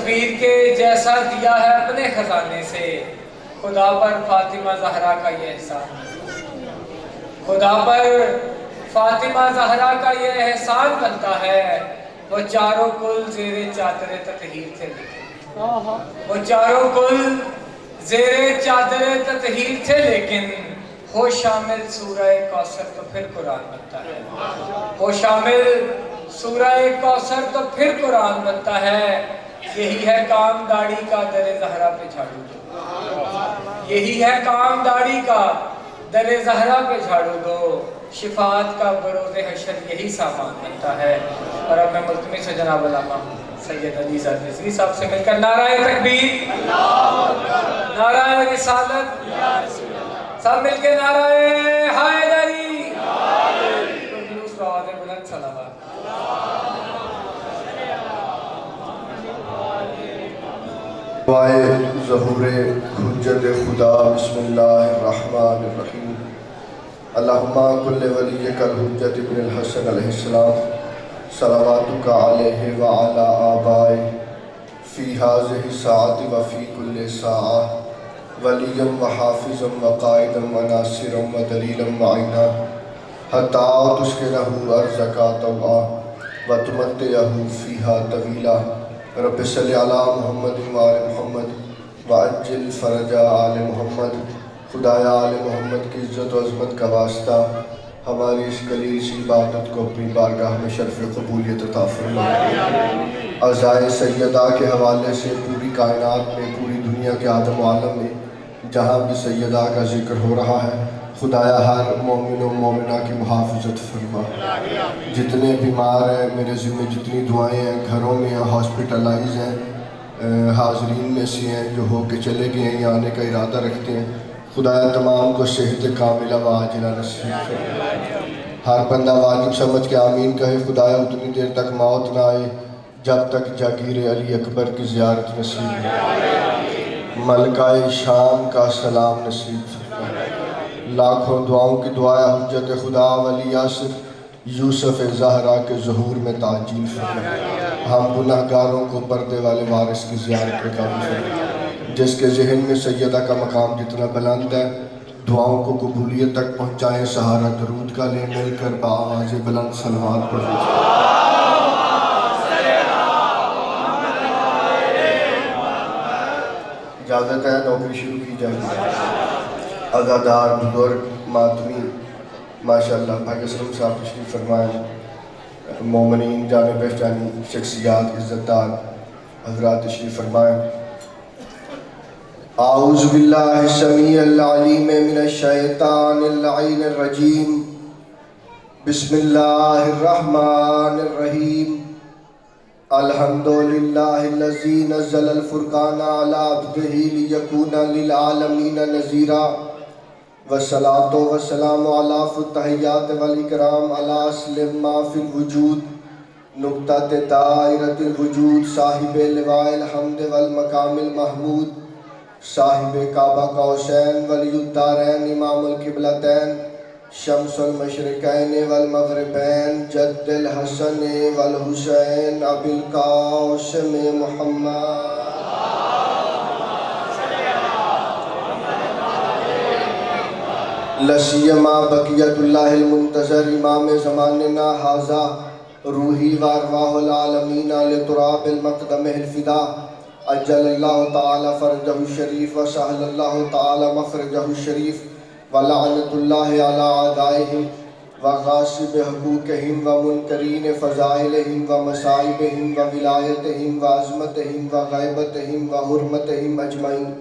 تکبیر کے جیسا دیا ہے اپنے خزانے سے، خدا پر فاطمہ زہرا کا یہ احسان، خدا پر فاطمہ زہرا کا یہ احسان بنتا ہے، وہ چاروں کل زیر چادر تطہیر تھے لیکن، وہ چاروں کل زیر چادر تطہیر تھے لیکن ہو شامل سورہ کوثر تو پھر قرآن بنتا ہے، ہو شامل سورہ کوثر تو پھر قرآن بنتا ہے۔ یہی ہے کام داڑھی کا در زہرا پہ جھاڑو دو، یہی ہے کام داڑھی کا در زہرا پہ جھاڑو دو، شفاعت کا بروز حشر یہی سامان بنتا ہے۔ اور اب میں ملتمس سے جناب علامہ سید علی زاد رضوی صاحب سے مل کر نعرہ تکبیر، نعرہ رسالت، سب مل کے نعرہ حیدری، دوسرا آواز بلند صلوات۔ دعائے ظہور حجت خدا، بسم اللہ الرحمن الرحیم۔ اللہم کل ولیک الحجت ابن الحسن علیہ السلام صلواتک علیہ وعلی آبائہ فی ہذہ الساعۃ وفی کل ساعہ ولیا وحافظا وقائدا وناصرا ودلیلا معینا حتی تسکنہ ارضک طوعا وتمتعہ فیہا طویلا۔ رب صلی علی محمد وآل محمد وعجل فرج آل محمد۔ خدایا آل محمد کی عزت و عظمت کا واسطہ ہماری اس قلیل سی عبادت کو اپنی بارگاہ میں شرف قبولیت عطا فرما۔ عزائے سیدہ کے حوالے سے پوری کائنات میں، پوری دنیا کے عالم و عالم میں جہاں بھی سیدہ کا ذکر ہو رہا ہے، خدایا ہر مومن و مومنہ کی محافظت فرما۔ جتنے بیمار ہیں میرے ذمہ، جتنی دعائیں ہیں گھروں میں ہیں، ہاسپٹلائز ہیں، حاضرین میں سے ہیں جو ہو کے چلے گئے ہیں یا آنے کا ارادہ رکھتے ہیں، خدایا تمام کو صحت کاملہ و عاجلہ نصیب فرما۔ ہر بندہ واجب سمجھ کے آمین کہے۔ خدایا اتنی دیر تک موت نہ آئے جب تک جاگیر علی اکبر کی زیارت نصیب نہ، ملکہ شام کا سلام نصیب فرما۔ لاکھوں دعاؤں کی دعائیں حجت خدا ولی یاسر یوسف زہرا کے ظہور میں تعجیل فرما۔ ہم گناہ گاروں کو پردے والے وارث کی زیارت میں قابل فرما۔ جس کے ذہن میں سیدہ کا مقام جتنا بلند ہے، دعاؤں کو قبولیت تک پہنچائیں۔ سہارا درود کا لے مل کر بآواز بلند صلوات پڑھیں۔ اجازت ہے نوکری شروع کی جائے۔ عزادار بزرگ ماتمی ماشاءاللہ بھائی اسلم صاحب تشریف فرمائیں، مومنین جانے پہچانی شخصیات عزتدار حضرات تشریف فرمائیں۔ اعوذ باللہ السمیع العلیم من الشیطان اللعین الرجیم، بسم اللہ الرحمن الرحیم۔ الحمدللہ الذی نزل الفرقان علی عبدہ لیکون للعالمین نذیرا، والصلاة والسلام علی التحیات والاکرام علی اصل ما فی الوجود، نقطۃ دائرۃ الوجود، صاحب لواء الحمد والمقام المحمود، صاحب کعبہ قوسین ولی الدارین، امام القبلتین، شمس المشرقین والمغربین، جد الحسن والحسین، ابی القاسم محمد۔ لسیما بقیت اللہ المنتظر امام زماننا حاضہ، روحی وارواح العالمین لتراب المقدم الفدا، اجل اللہ تعالی فرجہ الشریف وسہل اللہ تعالی مخرجہ الشریف، ولعنت اللہ علی اعدائہم وغاصب حقوقہم ومنکرین فضائلہم ومصائبہم وولایتہم وعظمتہم وغیبتہم وحرمتہم اجمعین۔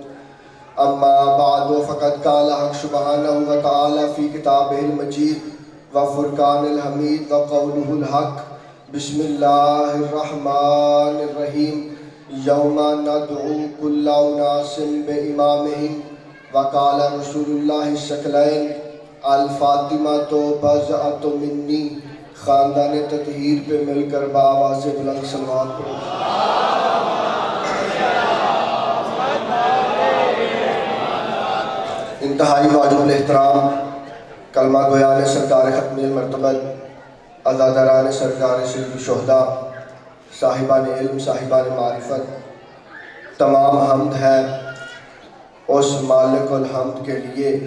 اما بعد فقد قال حق سبحانہ وتعالی فی کتابہ المجید وفرقان الحمید وقولہ الحق، بسم اللہ الرحمن الرحیم۔ یوم ندعو کل اناس بامامہم، وقال رسول اللہ الثقلین الفاطمۃ بضعۃ منی۔ خاندان تطہیر پہ مل کر بآواز بلند صلوات پڑھیں۔ انتہائی واجب الاحترام کلمہ گویان سرکار ختم المرتبہ، عزاداران سرکار سید الشہداء، صاحبان علم، صاحبان معرفت، تمام حمد ہے اس مالک الحمد کے لیے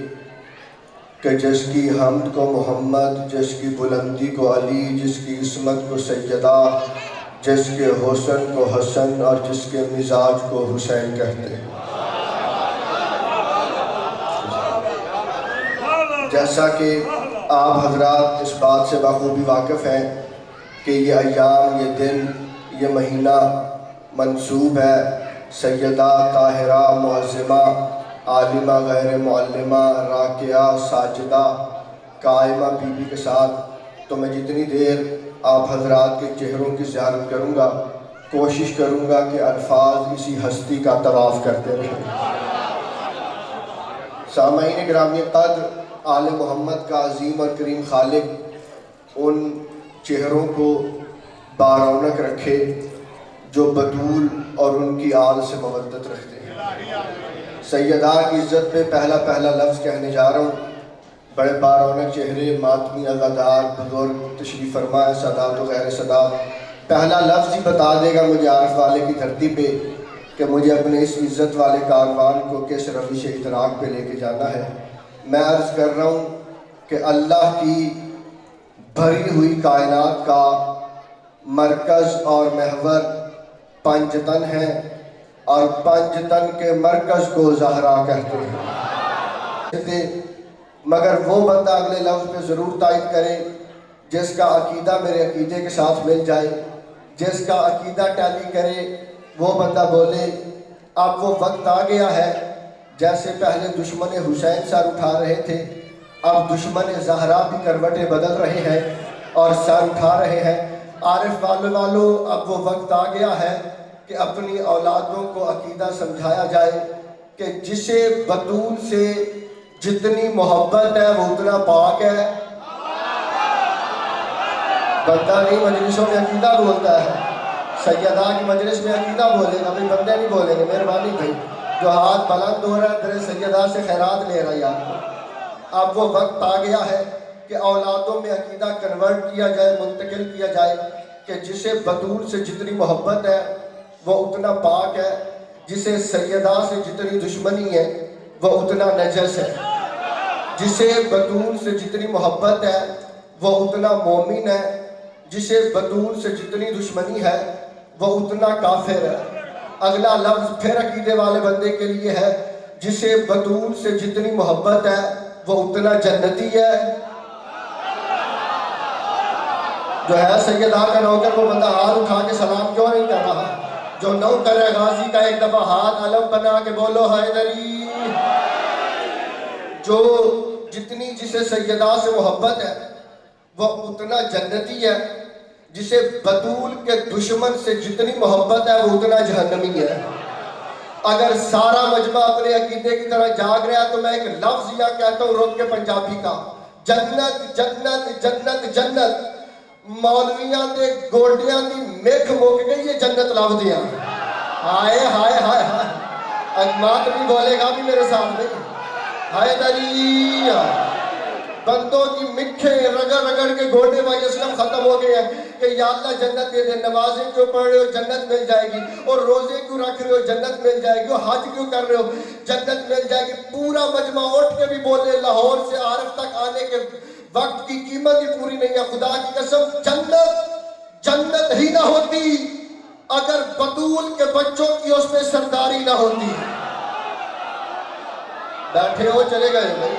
کہ جس کی حمد کو محمد، جس کی بلندی کو علی، جس کی عصمت کو سیدہ، جس کے حسن کو حسن اور جس کے مزاج کو حسین کہتے ہیں۔ جیسا کہ آپ حضرات اس بات سے بخوبی واقف ہیں کہ یہ ایام، یہ دن، یہ مہینہ منسوب ہے سیدہ طاہرہ معظمہ عالمہ غیر معلمہ راکعہ ساجدہ قائمہ بی بی کے ساتھ۔ تو میں جتنی دیر آپ حضرات کے چہروں کی زیارت کروں گا، کوشش کروں گا کہ الفاظ اسی ہستی کا طواف کرتے رہیں۔ سامعین گرامی قدر، آل محمد کا عظیم اور کریم خالق ان چہروں کو بارونق رکھے جو بطول اور ان کی آل سے مودت رکھتے ہیں۔ سیدہ کی عزت پہ پہلا لفظ کہنے جا رہا ہوں۔ بڑے بارونق چہرے، ماتمی عزادار بزرگ تشریف فرما ہے، سادات و غیر سادات۔ پہلا لفظ ہی بتا دے گا مجھے عارف والے کی دھرتی پہ کہ مجھے اپنے اس عزت والے کاروان کو کس روش ادراک پہ لے کے جانا ہے۔ میں عرض کر رہا ہوں کہ اللہ کی بھری ہوئی کائنات کا مرکز اور محور پنج تن ہے، اور پنج تن کے مرکز کو زہرا کہتے ہیں۔ مگر وہ بندہ اگلے لفظ پہ ضرور تائید کرے جس کا عقیدہ میرے عقیدے کے ساتھ مل جائے، جس کا عقیدہ ٹیلی کرے۔ وہ بندہ بولے اب وہ وقت آ گیا ہے، جیسے پہلے دشمن حسین سر اٹھا رہے تھے، اب دشمن زہرا بھی کروٹیں بدل رہے ہیں اور سر اٹھا رہے ہیں۔ عارف والو اب وہ وقت آ گیا ہے کہ اپنی اولادوں کو عقیدہ سمجھایا جائے کہ جسے بطول سے جتنی محبت ہے وہ اتنا پاک ہے۔ بندہ نہیں مجلسوں میں عقیدہ بولتا ہے، سیدہ کی مجلس میں عقیدہ بولے گا، بھائی بندے نہیں بولیں گے۔ مہربانی بھائی، جو ہاتھ بلند ہو رہا ہے تیرے سیدہ سے خیرات لے رہا ہے یار۔ اب وہ وقت آ گیا ہے کہ اولادوں میں عقیدہ کنورٹ کیا جائے، منتقل کیا جائے کہ جسے بطول سے جتنی محبت ہے وہ اتنا پاک ہے، جسے سیدہ سے جتنی دشمنی ہے وہ اتنا نجس ہے، جسے بطول سے جتنی محبت ہے وہ اتنا مومن ہے، جسے بطول سے جتنی دشمنی ہے وہ اتنا کافر ہے۔ اگلا لفظ پھر عقیدے والے بندے کے لیے ہے، جسے بطول سے جتنی محبت ہے وہ اتنا جنتی ہے۔ جو ہے سیدہ کا نوکر، وہ بندہ ہاتھ اٹھا کے سلام کیوں نہیں کر رہا؟ جو نوکر ہے غازی کا ایک دفعہ ہاتھ علم بنا کے بولو حیدری۔ جو جتنی جسے سیدہ سے محبت ہے وہ اتنا جنتی ہے، جسے بطول کے دشمن سے جتنی محبت ہے وہ اتنا جہنمی ہے۔ اگر سارا مجمع اپنے عقیدے کی طرح جاگ رہا ہے تو میں ایک لفظ یا کہتا ہوں رک کے پنجابی کا، جنت جنت جنت جنت۔ مولویاں دے گوڈیاں دی میکھ موک گئی، یہ جنت لفظ دیا۔ ہائے ہائے ہائے ہائے، اجمات بھی بولے گا بھی میرے سامنے، ہائے دری بندوں کی مٹھے رگڑ رگڑ کے گوڈے بھائی اسلام ختم ہو گئے ہیں کہ یا اللہ جنت دے دے، نمازیں کیوں پڑھ رہے ہو جنت مل جائے گی، اور روزے کیوں رکھ رہے ہو جنت مل جائے گی، اور حج کیوں کر رہے ہو جنت مل جائے گی۔ پورا مجمع اٹھ کے بھی بولے لاہور سے عارف تک آنے کے وقت کی قیمت ہی پوری نہیں ہے۔ خدا کی قسم جنت جنت ہی نہ ہوتی اگر بطول کے بچوں کی اس میں سرداری نہ ہوتی۔ بیٹھے ہو چلے گئے بھائی،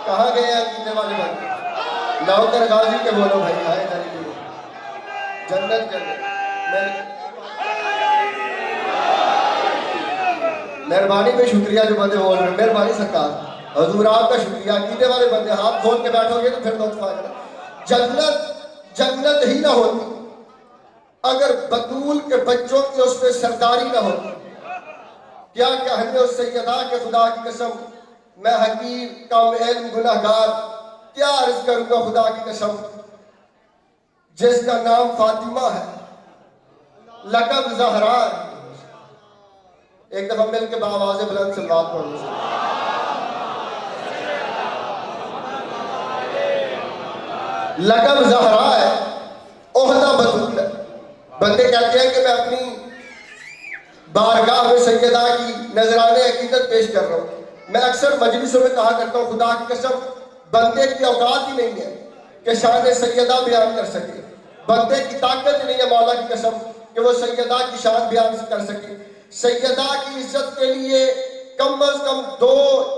کہاں گئے ہیں عقیدے والے بندے؟ نوکر غازی کے بولو بھائی، آئے دلیل جنت جنت۔ مہربانی پہ شکریہ جو بندے بول رہے ہیں، مہربانی سرکار، حضور آپ کا شکریہ۔ عقیدے والے بندے ہاتھ کھول کے بیٹھو گے تو پھر لطف آئے گا۔ جنت جنت ہی نہ ہوتی اگر بطول کے بچوں کی اس میں سرداری نہ ہوتی۔ کیا کہنے اس سیدہ کے خدا کی قسم، میں حقیر کم علم گناہگار کیا عرض کروں گا خدا کی قسم، جس کا نام فاطمہ ہے، لقب زہرا ہے۔ ایک دفعہ مل کے بآواز بلند صلوات پڑھو۔ لقب زہرا ہے، عہدہ بطول ہے۔ بندے کہتے ہیں کہ میں اپنی بارگاہ میں سیدہ کی نذرانے عقیدت پیش کر رہا ہوں۔ میں اکثر مجلسوں میں کہا کرتا ہوں خدا کی قسم بندے کی اوقات ہی نہیں ہے کہ شان سیدہ بیان کر سکے، بندے کی طاقت نہیں ہے مولا کی قسم کہ وہ سیدہ کی شان بیان کر سکے۔ سیدہ کی عزت کے لیے کم از کم 2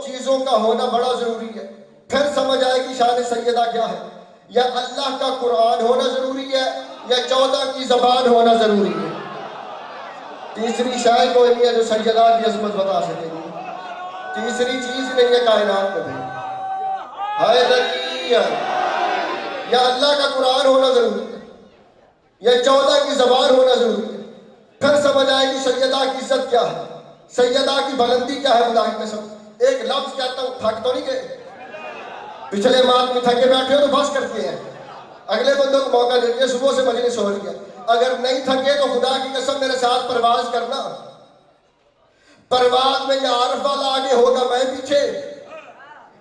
چیزوں کا ہونا بڑا ضروری ہے، پھر سمجھ آئے کہ شان سیدہ کیا ہے۔ یا اللہ کا قرآن ہونا ضروری ہے یا 14 کی زبان ہونا ضروری ہے۔ تیسری شاید کوئی نہیں ہے جو سیدہ کی عظمت بتا سکے گی، تیسری چیز نہیں ہے کائنات میں بھی۔ یا اللہ کا قرآن ہونا ضروری ہے یا 14 کی زبان ہونا ضروری ہے، پھر سمجھ آئے گی سیدہ کی عزت کیا ہے، سیدہ کی بلندی کیا ہے۔ خدا کی قسم ایک لفظ کہتا ہوں، تھک تو نہیں گئے؟ پچھلے ماہ میں تھکے بیٹھے ہو تو بس کرتے ہیں، اگلے بندوں کو موقع دیتے ہیں۔ صبح سے مجلس ہو رہی ہے، اگر نہیں تھکے تو خدا کی قسم میرے ساتھ پرواز کرنا۔ پرواز میں یا عارف والا آگے ہوگا میں پیچھے،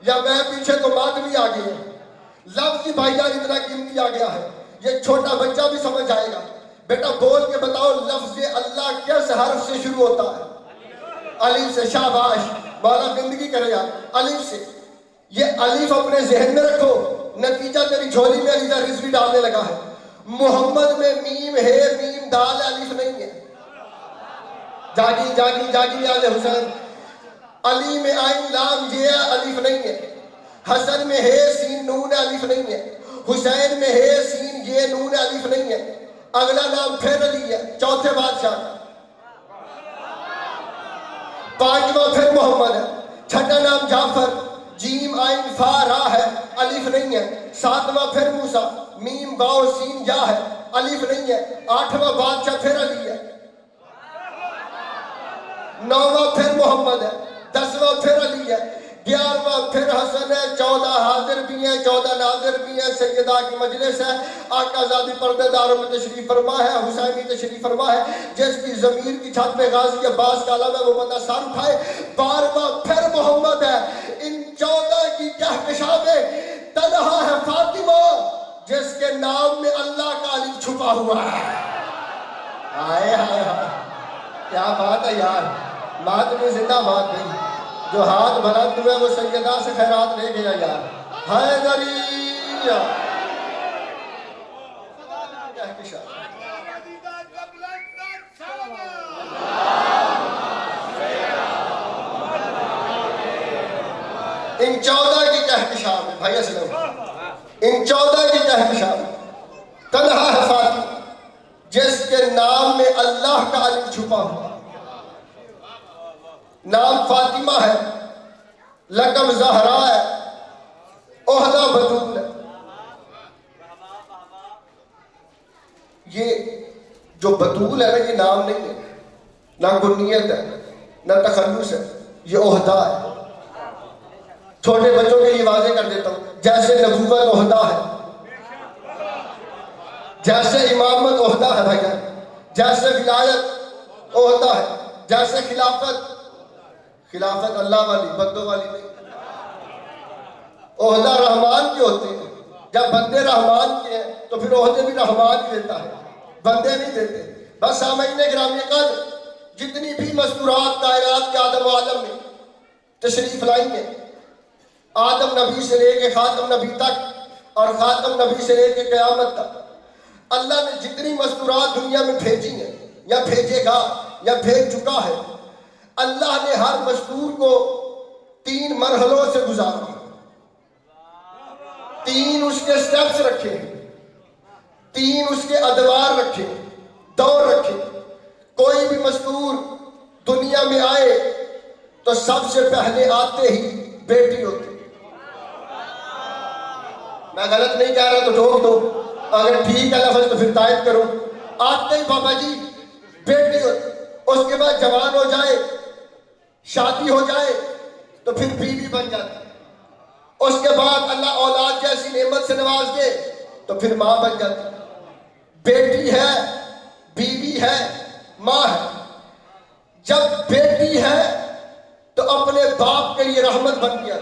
یا میں پیچھے تو مات بھی آگے ہے۔ لفظ ہی بھائی جان اتنا قیمتی آ گیا ہے، یہ چھوٹا بچہ بھی سمجھ آئے گا۔ بیٹا بول کے بتاؤ لفظ اللہ کس حرف سے شروع ہوتا ہے؟ الف سے۔ شاباش، مولا زندگی کرے گا الف سے۔ یہ الف اپنے ذہن میں رکھو، نتیجہ تیری جھولی میں علیزہ رزوی ڈالنے لگا ہے۔ محمد میں میم ہے، میم دال الف نہیں ہے۔ جاگی جاگی جاگی آل حسین۔ علی میں عین لام یہ الف نہیں ہے۔ حسن میں ہے سین نون الف نہیں ہے۔ حسین میں ہے سین یہ نون الف نہیں ہے۔ اگلا نام پھر علی ہے، چوتھے بادشاہ کا۔ 5واں پھر محمد ہے۔ چھٹا نام جعفر، جیم عین فا را ہے، الف نہیں ہے۔ 7واں پھر موسیٰ، میم واو سین یا ہے، الف نہیں ہے۔ 8واں بادشاہ پھر علی ہے۔ 9واں پھر محمد ہے۔ 10واں پھر علی ہے۔ 11واں پھر حسن ہے۔ 14 حاضر بھی ہیں، 14 ناظر بھی ہیں۔ سیدہ کی مجلس ہے، آقا زادی پردے داروں میں تشریف فرما ہے، حسینی تشریف فرما ہے۔ جس کی ضمیر کی چھت پہ غازی عباس کا علم ہے وہ بندہ سر اٹھائے۔ 12واں پھر محمد ہے۔ ان 14 کی کہکشاں میں تنہا ہے فاطمہ جس کے نام میں اللہ کا الف چھپا ہوا ہے۔ آئے ہائے ہائے، کیا بات ہے یار، ماتمی زندہ بات نہیں۔ جو ہاتھ بلند ہوئے وہ سیدہ سے خیرات لے گیا یار۔ حیدریہ ان 14 کی کہکشاں میں بھائی اسلام، ان 14 کی کہکشاں میں تنہا ہے فاطمہ جس کے نام میں اللہ کا الف چھپا ہوا۔ نام فاطمہ ہے، لقب زہرا ہے، عہدہ بطول ہے۔ یہ جو بطول ہے نا یہ نام نہیں ہے، نہ کنیت ہے نہ تخلص ہے، یہ عہدہ ہے۔ چھوٹے بچوں کے لیے واضح کر دیتا ہوں، جیسے نبوت عہدہ ہے، جیسے امامت عہدہ ہے بھائی جان، جیسے ولایت عہدہ ہے، جیسے خلافت اللہ والی بندوں والی نہیں۔ عہدہ رحمان کے ہوتے ہیں، جب بندے رحمان کے ہیں تو پھر عہدے بھی رحمان ہی دیتا ہے، بندے نہیں دیتے۔ بس سامعین گرامی قدر، جتنی بھی مستورات کائنات کے آدم و عالم میں تشریف لائی ہیں، آدم نبی سے لے کے خاتم نبی تک اور خاتم نبی سے لے کے قیامت تک اللہ نے جتنی مستورات دنیا میں بھیجی ہیں یا بھیجے گا یا بھیج چکا ہے، اللہ نے ہر مستور کو 3 مرحلوں سے گزارا، 3 اس کے سٹیپس رکھے ہیں، 3 اس کے ادوار رکھے، دور رکھے۔ کوئی بھی مستور دنیا میں آئے تو سب سے پہلے آتے ہی بیٹی ہوتی۔ میں غلط نہیں کہہ رہا تو ٹھوک دو، اگر ٹھیک ہے لفظ تو پھر تائید کرو۔ آتے ہی بابا جی بیٹی ہوتی، اس کے بعد جوان ہو جائے، شادی ہو جائے تو پھر بیوی بن جاتی، اس کے بعد اللہ اولاد جیسی نعمت سے نواز دے تو پھر ماں بن جاتی۔ بیٹی ہے، بیوی ہے، ماں ہے۔ جب بیٹی ہے تو اپنے باپ کے لیے رحمت بن گیا۔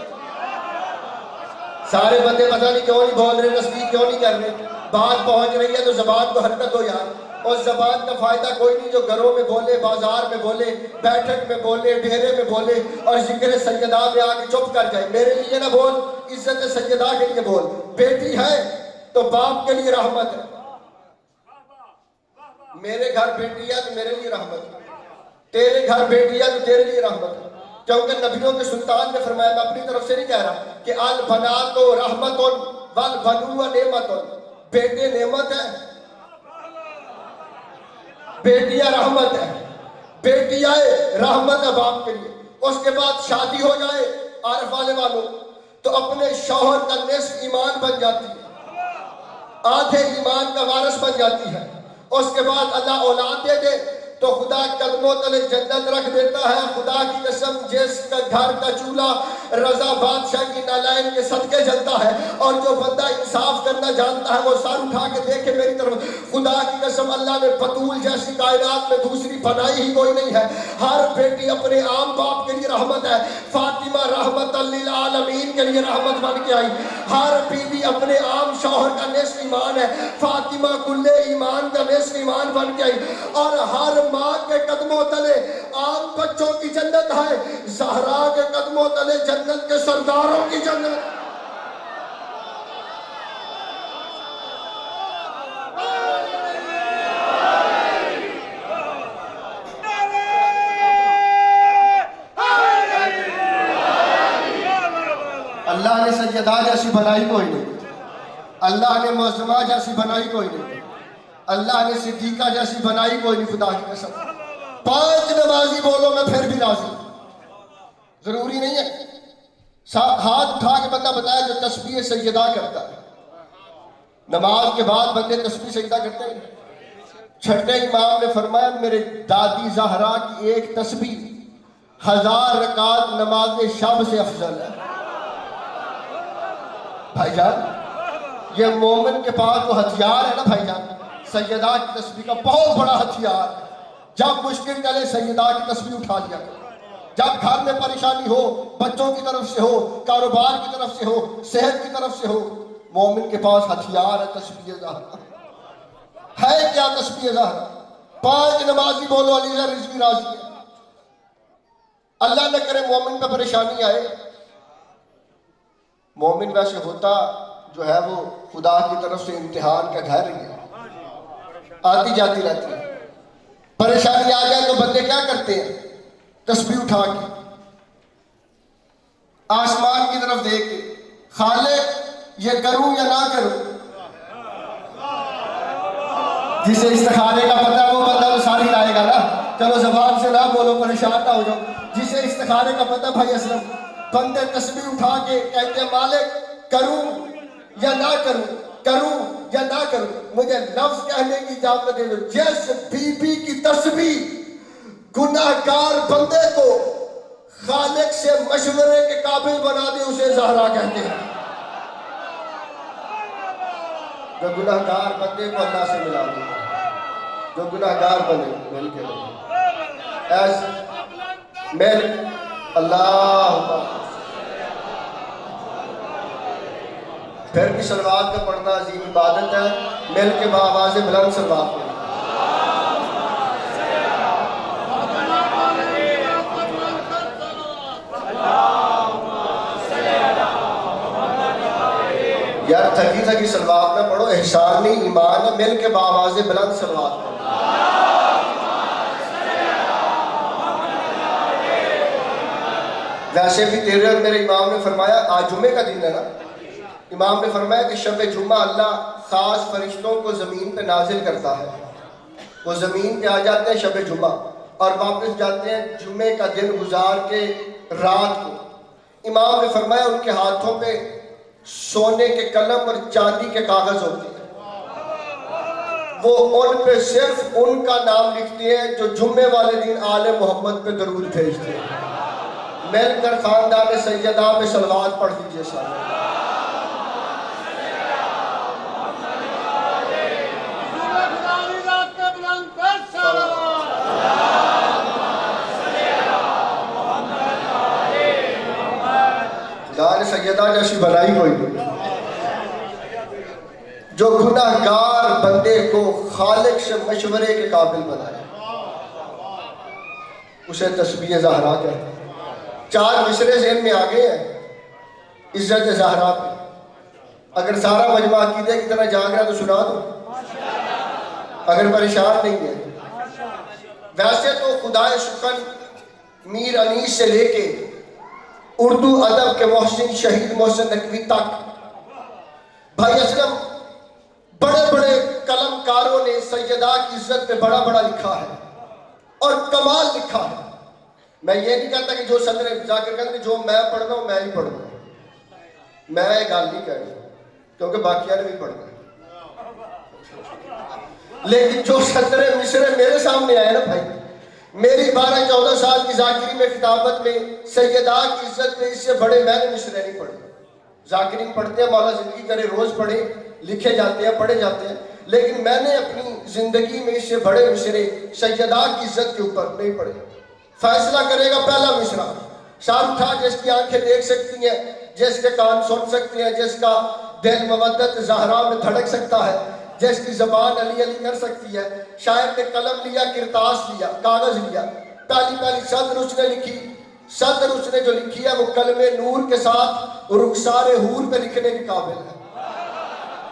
سارے بندے پتہ نہیں کیوں نہیں بول رہے، تصدیق کیوں نہیں کر رہے؟ بات پہنچ رہی ہے تو زبان کو حرکت ہو یار۔ اس زبان کا فائدہ کوئی نہیں جو گھروں میں بولے، بازار میں بولے، بیٹھک میں بولے، ڈھیرے میں بولے اور ذکر سیدہ میں آ کے چپ کر جائے۔ میرے لیے نہ بول، عزت سیدہ کے لیے بول۔ بیٹی ہے تو باپ کے لیے رحمت ہے۔ میرے گھر بیٹی ہے تو میرے لیے رحمت ہے، تیرے گھر بیٹی ہے تو تیرے لیے رحمت ہے، کیونکہ نبیوں کے سلطان نے فرمایا، میں اپنی طرف سے نہیں کہہ رہا، کہ البنات رحمت والبنو نعمت، بیٹے نعمت ہے، بیٹیاں رحمت ہے، بیٹیاں رحمت ہے باپ کے لیے۔ اس کے بعد شادی ہو جائے عارف والے والوں تو اپنے شوہر کا نصف ایمان بن جاتی ہے، آدھے ایمان کا وارث بن جاتی ہے۔ اس کے بعد اللہ اولاد دے دے تو خدا قدموں تلے جنت رکھ دیتا ہے۔ خدا کی قسم، جس کا گھر کا چولہا رضا بادشاہ کی نالائن کے صدقے جلتا ہے، اور جو بندہ انصاف کرنا جانتا ہے وہ سر اٹھا کے دیکھے میری طرف، خدا کی قسم اللہ نے بطول جیسی کائنات میں دوسری بنائی ہی کوئی نہیں ہے۔ ہر بیٹی اپنے عام باپ کے لیے رحمت ہے، فاطمہ رحمت للعالمین کے لیے رحمت بن کے آئی۔ ہر بیوی اپنے عام شوہر کا نصف ایمان ہے، فاطمہ کلے ایمان کا نصف ایمان بن کے آئی۔ اور ہر ماں کے قدموں تلے عام بچوں کی جنت ہے، زہرا کے قدموں تلے جنت کے سرداروں کی جنت۔ اللہ نے سیدہ جیسی بنائی کوئی نہیں، اللہ نے معظمہ جیسی بنائی کوئی نہیں، اللہ نے صدیقہ جیسی بنائی کوئی نہیں۔ خدا کی قسم 5 نمازی بولو میں پھر بھی راضی، ضروری نہیں ہے ہاتھ اٹھا کے بندہ بتایا جو تسبیح سیدہ کرتا ہے۔ نماز کے بعد بندے تسبیح سیدہ کرتے ہیں۔ چھٹے امام نے فرمایا میرے دادی زہرا کی ایک تسبیح 1000 رکعت نماز شب سے افضل ہے۔ بھائی جان یہ مومن کے پاس وہ ہتھیار ہے نا بھائی جان، سیدہ کی تسبیح کا بہت بڑا ہتھیار ہے۔ جب مشکل چلے سیدہ کی تسبیح اٹھا لیا کرو، جب گھر میں پریشانی ہو، بچوں کی طرف سے ہو، کاروبار کی طرف سے ہو، صحت کی طرف سے ہو، مومن کے پاس ہتھیار ہے تسبیح زہرا۔ ہے کیا تسبیح زہرا؟ 5 نمازی بولو علی رضوی راضی ہے۔ اللہ نہ کرے مومن پہ پریشانی آئے، مومن ویسے ہوتا جو ہے وہ خدا کی طرف سے امتحان کا گھر ہی ہے، آتی جاتی رہتی ہے۔ پریشانی آ جائے تو بندے کیا کرتے ہیں؟ تسبیح اٹھا کے آسمان کی طرف دیکھ کے، خالق یہ کروں یا نہ کروں؟ جسے استخارے کا پتہ وہ بندہ تو ساری لائے گا نا، چلو زبان سے نہ بولو پریشان نہ ہو جاؤ۔ جسے استخارے کا پتہ بھائی اسلم، بندے تسبیح اٹھا کے کہتے ہیں مالک کروں یا نہ کروں، کروں یا نہ کروں، مجھے لفظ کہنے کی اجازت دے دو۔ جس بی بی کی تسبیح گناہگار بندے کو خالق سے مشورے کے قابل بنا دے اسے زہرا کہتے ہیں۔ جو گناہگار بندے کو اللہ سے ملا دے، جو گناہگار بنے مل کے رہے ایس مل اللہ۔ پھر بھی صلوات کا پڑھنا عظیم عبادت ہے، مل کے بآواز بلند صلوات پڑھنا۔ یار تھکی تھکی صلوات نہ پڑھو، احسان نہیں ایمان ہے، مل کے بآواز بلند صلوات پڑھو۔ ویسے بھی تیرے اور میرے امام نے فرمایا آج جمعے کا دن ہے نا، امام نے فرمایا کہ شب جمعہ اللہ خاص فرشتوں کو زمین پہ نازل کرتا ہے، وہ زمین پہ آ جاتے ہیں شب جمعہ اور واپس جاتے ہیں جمعے کا دن گزار کے رات کو۔ امام نے فرمایا ان کے ہاتھوں پہ سونے کے قلم اور چاندی کے کاغذ ہوتے ہیں، وہ ان پہ صرف ان کا نام لکھتے ہیں جو جمعے والے دن آل محمد پہ درود بھیجتے ہیں۔ مل کر خاندان سیدہ پہ صلوات پڑھ دیجئے سارے۔ خدا نے سیدہ جیسی بنائی کوئی نہیں۔ جو گناہگار بندے کو خالق سے مشورے کے قابل بنائے، اسے تسبیح زہرا کہتے ہیں۔ 4 مصرے ذہن میں آگے ہیں عزت زہرا پہ۔ اگر سارا مجمع عقیدے کی طرح جاگ رہا تو سنا دو، اگر پریشان نہیں ہے۔ ویسے تو خدائے سخن میر انیس سے لے کے اردو ادب کے محسن شہید محسن نقوی تک بھائی اسلم بڑے بڑے قلم کاروں نے سیدہ کی عزت پہ بڑا بڑا لکھا ہے اور کمال لکھا ہے۔ میں یہ نہیں کہتا کہ جو صدر ذاکر کہتے جو میں پڑھنا ہوں میں ہی پڑھنا ہوں، میں یہ گال نہیں کہنی کیونکہ باقیہ نے بھی پڑھنا ہے، لیکن جو صدر مصر میرے سامنے آئے نا بھائی، میری 12-14 سال کی ذاکری میں خطابت میں سیدہ کی عزت پہ اس سے بڑے میں نے مصرے نہیں پڑھے۔ ذاکرین پڑھتے ہیں، مولا زندگی کرے روز پڑھے، لکھے جاتے ہیں، پڑھے جاتے ہیں، لیکن میں نے اپنی زندگی میں اس سے بڑے مصرے سیدہ کی عزت کے اوپر نہیں پڑھے۔ فیصلہ کرے گا پہلا مصرع، شاہ رخ خان جس کی آنکھیں دیکھ سکتی ہیں، جس کے کان سن سکتے ہیں، جس کا دل مودت زہرا میں دھڑک سکتا ہے، جس کی زبان علی علی کر سکتی ہے۔ شاعر نے قلم لیا، کرتاس لیا، کاغذ لیا، پہلی صدر اس نے لکھی، صدر اس نے جو لکھی ہے وہ کلم نور کے ساتھ رخسار حور پہ لکھنے کے قابل ہے۔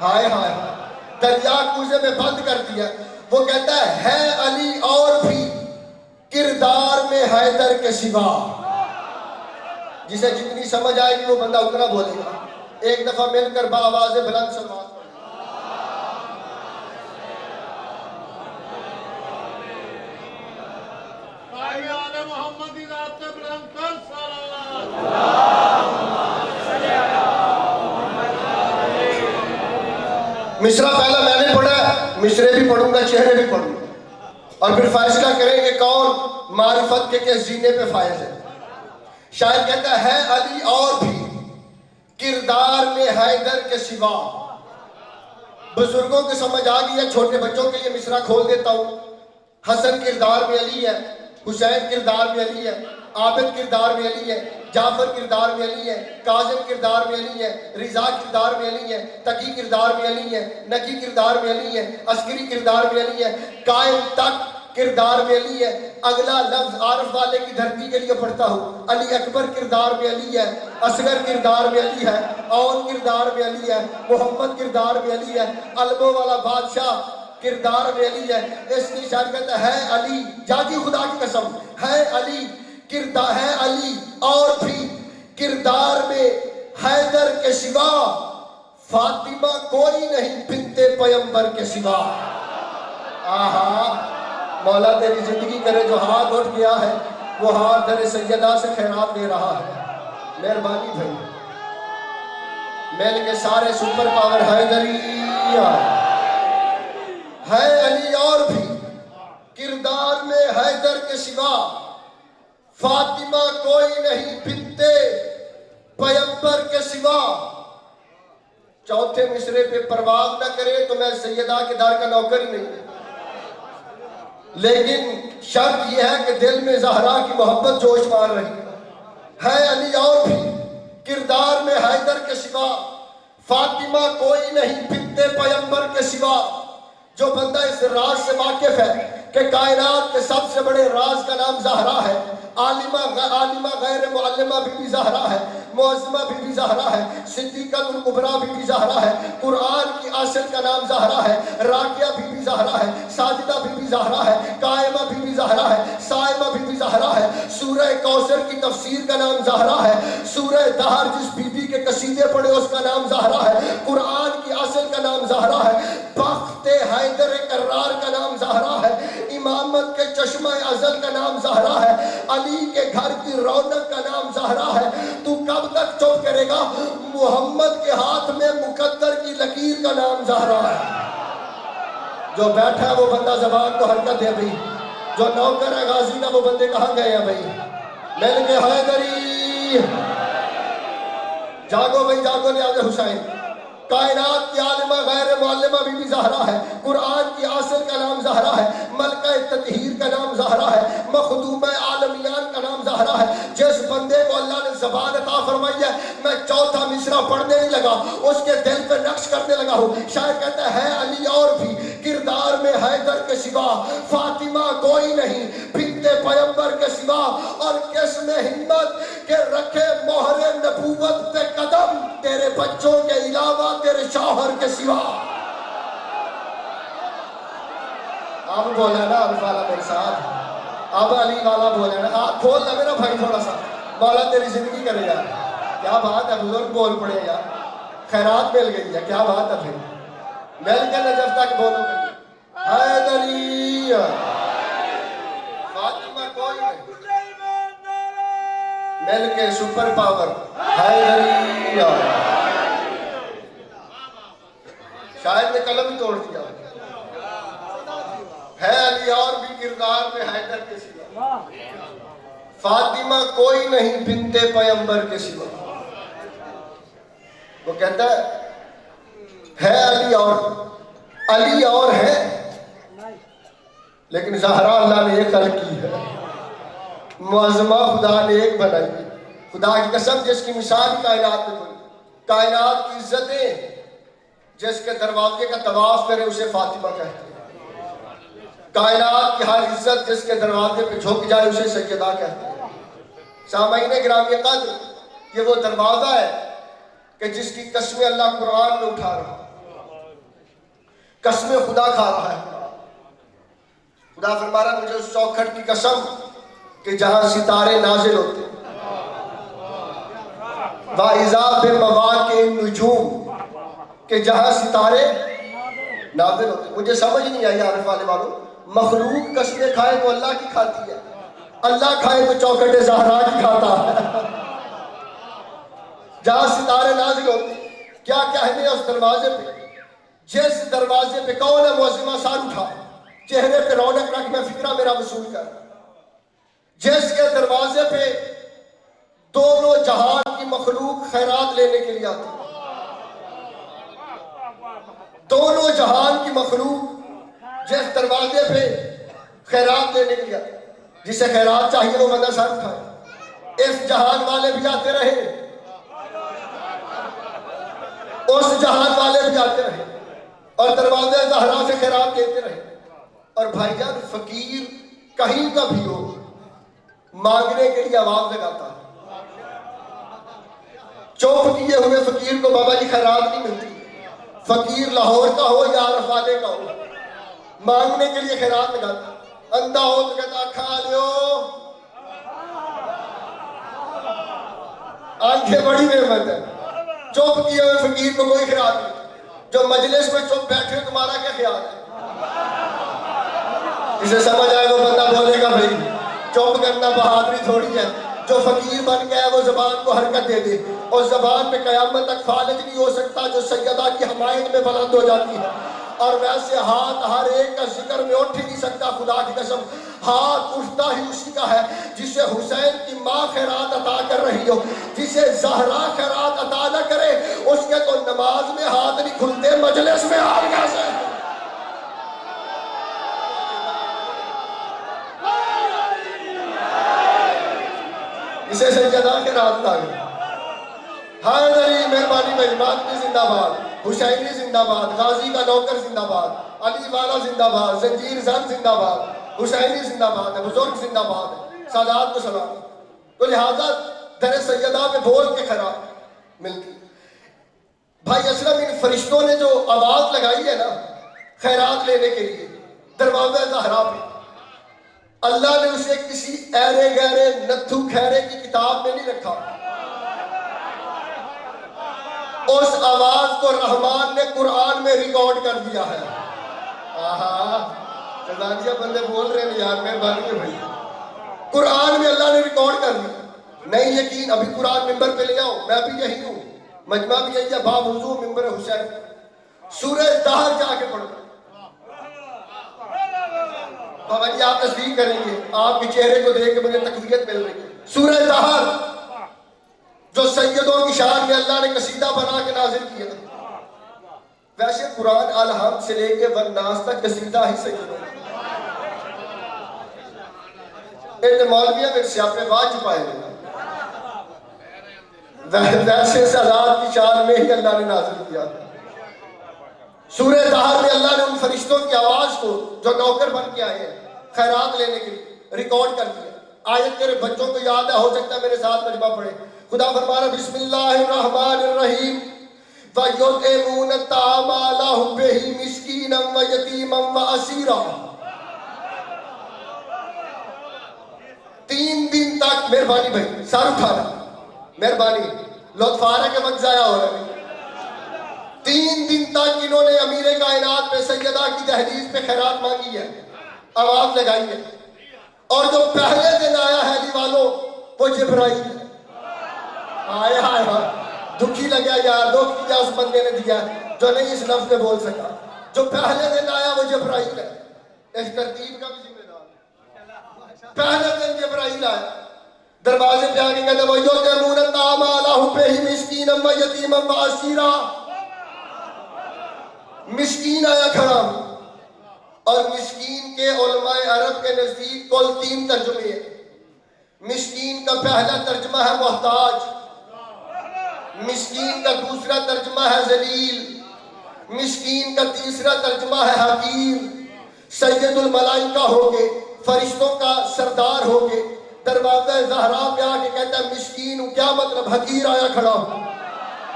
ہائے ہائے دریا کوزے میں بند کر دیا۔ وہ کہتا ہے علی اور بھی کردار میں حیدر کے سوا۔ جسے جتنی سمجھ آئے گی وہ بندہ اتنا بولے گا۔ ایک دفعہ مل کر بآواز بلند سلوات مصرع پہلا میں نے پڑھا، مصرے بھی پڑھوں گا، چہرے بھی پڑھوں گا، اور پھر فیصلہ کریں کہ کون معرفت کے کس زینے پہ فائز ہے۔ شاعر کہتا ہے علی اور بھی کردار میں حیدر کے سوا۔ بزرگوں کی سمجھ آ گئی ہے، چھوٹے بچوں کے لیے مصرع کھول دیتا ہوں۔ حسن کردار میں علی ہے، حسین کردار میں علی ہے، عابد کردار میں علی ہے، جعفر کردار میں علی ہے، کاظم کردار میں علی ہے، رضا کردار میں علی ہے، تقی کردار میں علی ہے، نقی کردار میں علی ہے، عسکری کردار میں علی ہے، قائم تک کردار میں علی ہے۔ اگلا لفظ عارف والے کی دھرتی کے لیے پڑھتا ہوں، علی اکبر کردار میں علی ہے، اصغر کردار میں علی ہے، اون کردار میں علی ہے، محمد کردار میں علی ہے، علموں والا بادشاہ کردار میں علی ہے۔ اس کی شاعر کہتا ہے علی، جاگی خدا کی قسم، ہے علی کردار، ہے علی اور بھی کردار میں حیدر کے سوا، فاطمہ کوئی نہیں بنت پیمبر کے سوا۔ آہا مولا تیری زندگی کرے، جو ہاتھ اٹھ گیا ہے وہ ہاتھ در سیدہ سے خیرات دے رہا ہے۔ مہربانی بھائی مل کے سارے سپر پاور حیدریہ، ہے علی اور بھی کردار میں حیدر کے سوا، فاطمہ کوئی نہیں بنت پیمبر کے سوا۔ چوتھے مصرے پہ پرواز نہ کرے تو میں سیدہ کے دار کا نوکر ہی نہیں، لیکن شرط یہ ہے کہ دل میں زہرا کی محبت جوش مار رہی ہے علی اور بھی کردار میں حیدر کے سوا، فاطمہ کوئی نہیں بنت پیمبر کے سوا۔ جو بندہ اس راز سے واقف ہے کہ کائنات کے سب سے بڑے راز کا نام زہرا ہے، عالمہ غیر معلمہ بی بی زہرا ہے، معظمہ بی بی زہرا ہے، صدیقہ الکبریٰ بی بی زہرا ہے، قرآن کی اصل کا نام زہرا ہے، راکیہ بی بی زہرا ہے، ساجدہ بی بی زہرا ہے، قائمہ بی بی زہرا ہے، صائمہ بی بی زہرا ہے، سورہ کوثر کی تفسیر کا نام زہرا ہے، سورہ دہر جس بی بی کے قصیدے پڑھے اس کا نام زہرا ہے، قرآن کی اصل کا نام زہرا ہے، بخت حیدر کرار کا نام زہرا ہے، امامت کے چشمہ ازل کا نام زہرا ہے، علی کے گھر کی رونق کا نام زہرا ہے۔ تو کب تک چپ کرے گا؟ محمد کے ہاتھ میں مقدر کی لکیر کا نام زہرا ہے۔ جو بیٹھا ہے وہ بندہ زبان کو حرکت دے بھائی، جو نوکر ہے غازی کا وہ بندے کہاں گئے ہیں بھائی؟ مل کے حیدری، جاگو بھائی جاگو نیاز حسین۔ کائنات کی عالمہ غیر معلمہ بی بی زہرا ہے، قرآن کی اصل کا نام زہرا ہے، ملکہ تطہیر کا نام زہرا ہے، مخدومہ عالمیان کا نام زہرا ہے۔ جس بندے کو اللہ نے زبان عطا فرمائی ہے، میں چوتھا کا مصرع پڑھنے نہیں لگا، اس کے دل پہ نقش کرنے لگا ہوں۔ شاعر کہتا ہے علی اور بھی کردار میں حیدر کے سوا، فاطمہ کوئی نہیں بنت پیمبر کے سوا، اور کس میں ہمت کہ رکھے مہر نبوت پہ قدم، تیرے بچوں کے علاوہ تیرے شوہر کے سوا۔ آپ بولے نا عرف والا میرے ساتھ، اب علی والا بولے نا، آپ کھول لگے نا بھائی تھوڑا سا، مولا تیری زندگی کرے یار۔ کیا بات ہے بزرگ، بول پڑے یار، خیرات مل گئی ہے، کیا بات ہے پھر مل کے نجف تک بولو گئی حیدری فاطمہ کوئی نہیں، مل کے سپر پاور حیدری۔ شاعر نے قلم ہی توڑ دیا ہے علی اور بھی کردار میں حیدر کے سوا، فاطمہ کوئی نہیں بنت پیمبر کے سوا۔ وہ کہتا ہے علی اور ہے، لیکن زہرا اللہ نے ایک خلق کی ہے، معظمہ خدا نے ایک بنائی ہے۔ خدا کی قسم جس کی مثال کائنات میں کوئی، کائنات کی عزتیں جس کے دروازے کا طواف کرے اسے فاطمہ کہتے ہیں، کائنات کی ہر عزت جس کے دروازے پہ جھک جائے اسے سیدہ کہتے ہیں۔ سامعین گرامی قدر، یہ وہ دروازہ ہے کہ جس کی قسمیں اللہ قرآن میں اٹھا رہا ہے، قسمیں خدا کھا رہا ہے۔ خدا فرما رہا ہے مجھے اس چوکھٹ کی قسم کہ جہاں ستارے نازل ہوتے، وَإِذَا بِمَوَاقِعِ النُّجُومِ، کہ جہاں ستارے نازل ہوتے۔ مجھے سمجھ نہیں آئی عارف والے والوں، مخلوق قسمیں کھائے تو اللہ کی کھاتی ہے، اللہ کھائے تو چوکھٹ زہرا کی کھاتا ہے۔ جہاں ستارے نازل ہوتے، کیا کہنے اس دروازے پہ، جس دروازے پہ کون ہے معظمہ سر اٹھا، چہرے پہ رونق رکھ میں فکرہ میرا وصول کر، جس کے دروازے پہ دونوں جہان کی مخلوق خیرات لینے کے لیے آتی، دونوں جہان کی مخلوق جس دروازے پہ خیرات لینے کے لیے آتی، جسے خیرات چاہیے وہ بندہ سر اٹھائے۔ اس جہان والے بھی آتے رہے، اس جہان والے بھی آتے رہے، اور دروازے زہرا سے خیرات لیتے رہے۔ اور بھائی جان فقیر کہیں کا بھی ہو مانگنے کے لیے آواز لگاتا ہے، چوپ کیے ہوئے فقیر کو بابا جی خیرات نہیں ملتی، فقیر لاہور کا ہو یا عرف والے کا ہو مانگنے کے لیے خیرات لگاتا، اندھا ہو تو کہتا کھا لیو، آنکھیں بڑی نعمت ہے۔ چوپ کیے ہوئے فقیر کو کوئی خیرات نہیں، جو مجلس میں چوپ بیٹھے تمہارا کیا خیال ہے؟ اسے سمجھ آئے وہ بندہ بولے گا بھائی چوپ کرنا بہادری تھوڑی ہے۔ جو فقیر بن گیا وہ زبان کو حرکت دے دے، اور زبان پہ قیامت تک فالج نہیں ہو سکتا جو سیدہ کی حمایت میں بلند ہو جاتی ہے۔ اور ویسے ہاتھ ہر ایک کا ذکر میں اٹھ ہی نہیں سکتا، خدا کی قسم ہاتھ اٹھتا ہی اسی کا ہے جسے حسین کی ماں خیرات عطا کر رہی ہو، جسے زہرا خیرات عطا نہ کرے اس کے تو نماز میں ہاتھ نہیں کھلتے، مجلس میں ہاتھ کیسے؟ اسے سیدہ خیرات عطا کر۔ حیدری مہربانی بھائی، ماتمی زندہ باد، حسینی زندہ باد، غازی کا نوکر زندہ باد، علی والا زندہ باد، زنجیر زن زندہ باد، حسینی زندہ باد ہے، بزرگ زندہ باد ہے، سادات کو سلام۔ تو لہذا در سیدہ پہ بول کے خیرات ملتی۔ بھائی اسلم ان فرشتوں نے جو آواز لگائی ہے نا خیرات لینے کے لیے دروازہ زہرا پہ، اللہ نے اسے کسی ایرے گہرے نتھو کھیرے کی کتاب میں نہیں رکھا، اس آواز کو رحمان نے قرآن میں ریکارڈ کر دیا ہے۔ چزانیہ بندے بول رہے ہیں یار مہربانی ہے بھائی، قرآن میں اللہ نے ریکارڈ کر دیا۔ نہیں یقین ابھی قرآن ممبر پہ لے آؤ، میں بھی یہی ہوں، مجمع بھی یہی ہے، باب وضو ممبر حسین، سورہ دہر جا کے پڑھو۔ بابا جی آپ تصدیق کریں گے، آپ کے چہرے کو دیکھ کے مجھے تقویت مل رہی ہے۔ سورہ دہر جو سیدوں کی شان میں اللہ نے قصیدہ بنا کے نازل کیا، ویسے قرآن الحمد سے لے کے والناس تک قصیدہ ہی سیدوں۔ مولویہ میں سے آپ نے بات چھپائے گا، ویسے سزاد کی شان میں ہی اللہ نے نازل کیا. سورہ دہر میں اللہ نے ان فرشتوں کی آواز کو جو نوکر بن کے آئے ہیں خیرات لینے کے لیے ریکارڈ کر دیا. آیت تیرے بچوں کو یاد ہے، ہو سکتا ہے میرے ساتھ مجمع پڑھے. خدا فرما رہا بسم اللہ الرحمن الرحیم وَيُطْعِمُونَ الطَّعَامَ عَلَىٰ حُبِّهِ مِسْكِينًا وَيَتِيمًا وَأَسِيرًا. 3 دن تک، مہربانی بھائی سر اٹھانا، مہربانی، لطف آ رہا ہے کہ وقت ضائع ہو رہا ہے. 3 دن تک انہوں نے امیر کائنات پہ سیدہ کی دہلیز پہ خیرات مانگی ہے، آواز لگائی ہے. اور جو پہلے دن آیا ہے علی والوں وہ جبرائیل ہے. آئے ہائے ہائے، دکھی لگا یار، دکھ کیا اس بندے نے دیا جو نہیں اس لفظ میں بول سکا. جو پہلے دن آیا وہ جبرائیل ہے. اس ترتیب کا بھی ذمہ دار ہے. پہلے دن جبرائیل آیا، دروازے پہ آگے کہتے وَيُطْعِمُونَ الطَّعَامَ عَلَىٰ حُبِّهِ مِسْكِينًا وَيَتِيمًا وَأَسِيرًا. مسکین آیا کھڑا. اور مسکین کے علماء عرب کے نزدیک کل 3 ترجمے ہیں. مسکین کا پہلا ترجمہ ہے محتاج، مسکین کا دوسرا ترجمہ ہے ذلیل، مسکین کا تیسرا ترجمہ ہے حقیر. سید الملائکہ ہو کے، فرشتوں کا سردار ہو کے دروازہ زہرا پہ آ کے کہتا ہے مسکین ہوں. کیا مطلب؟ حقیر آیا کھڑا ہوں،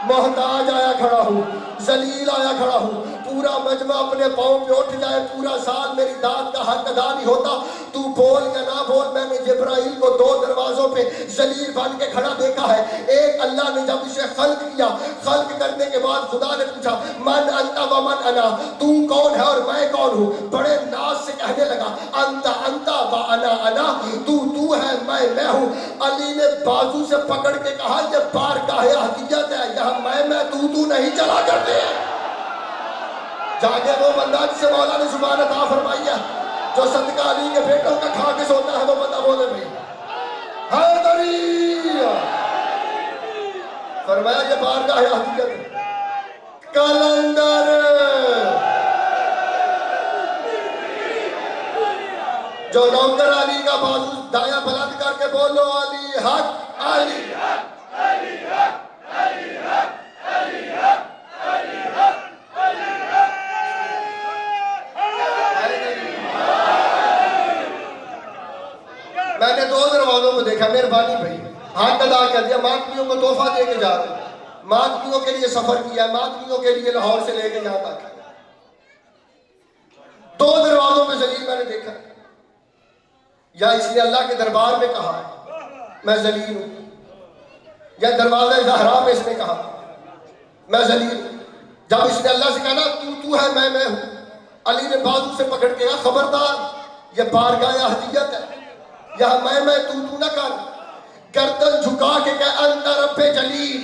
محتاج آیا کھڑا ہوں، ذلیل آیا کھڑا ہوں. پورا مجمع اپنے پاؤں پہ اٹھ جائے، پورا سال میری داد کا حق ادا نہیں ہوتا. تو بول یا نہ بول، میں نے جبرائیل کو 2 دروازوں پہ ذلیل بن کے کھڑا دیکھا ہے. ایک، اللہ نے جب اسے خلق کیا، خلق کرنے کے بعد خدا نے پوچھا من انت و من انا، تو کون ہے اور میں کون ہوں؟ بڑے ناز سے کہنے لگا انت انت و انا انا، تو ہے میں ہوں. علی نے بازو سے پکڑ کے کہا یہ بارگاہ احدیت ہے، یہاں میں تو نہیں چلا کرتے. جاگے وہ بندہ جسے مولا نے زبان عطا فرمائی ہے، جو صدقہ علی کے بیٹوں کا کھا کے سوتا ہے، وہ بندہ بولے بھائی حیدری. فرمایا یہ بارگاہ احدیت ہے. کلندر جو نوکر علی کا بازو دایا بلند کر کے بولو علی حق، علی حق، علی حق، علی حق، علی حق، علی حق. میں نے 2 دروازوں کو دیکھا. مہربانی بھائی ہاتھ ادا کر دیا. ماتمیوں کو تحفہ دے کے جا رہا ہوں، ماتمیوں کے لیے سفر کیا، ماتمیوں کے لیے لاہور سے لے کے یہاں تک. 2 دروازوں پہ ذلیل میں نے دیکھا. یا اس نے اللہ کے دربار میں کہا میں ذلیل ہوں، یا دروازہ زہرا پہ اس نے کہا میں ذلیل ہوں. جب اس نے اللہ سے کہا نا تو ہے میں ہوں، علی نے بازو سے پکڑ کے کہا خبردار یہ بارگاہ احدیت ہے، یہاں میں تو نہ کر. گردن جھکا کے کہا انت رب جلیل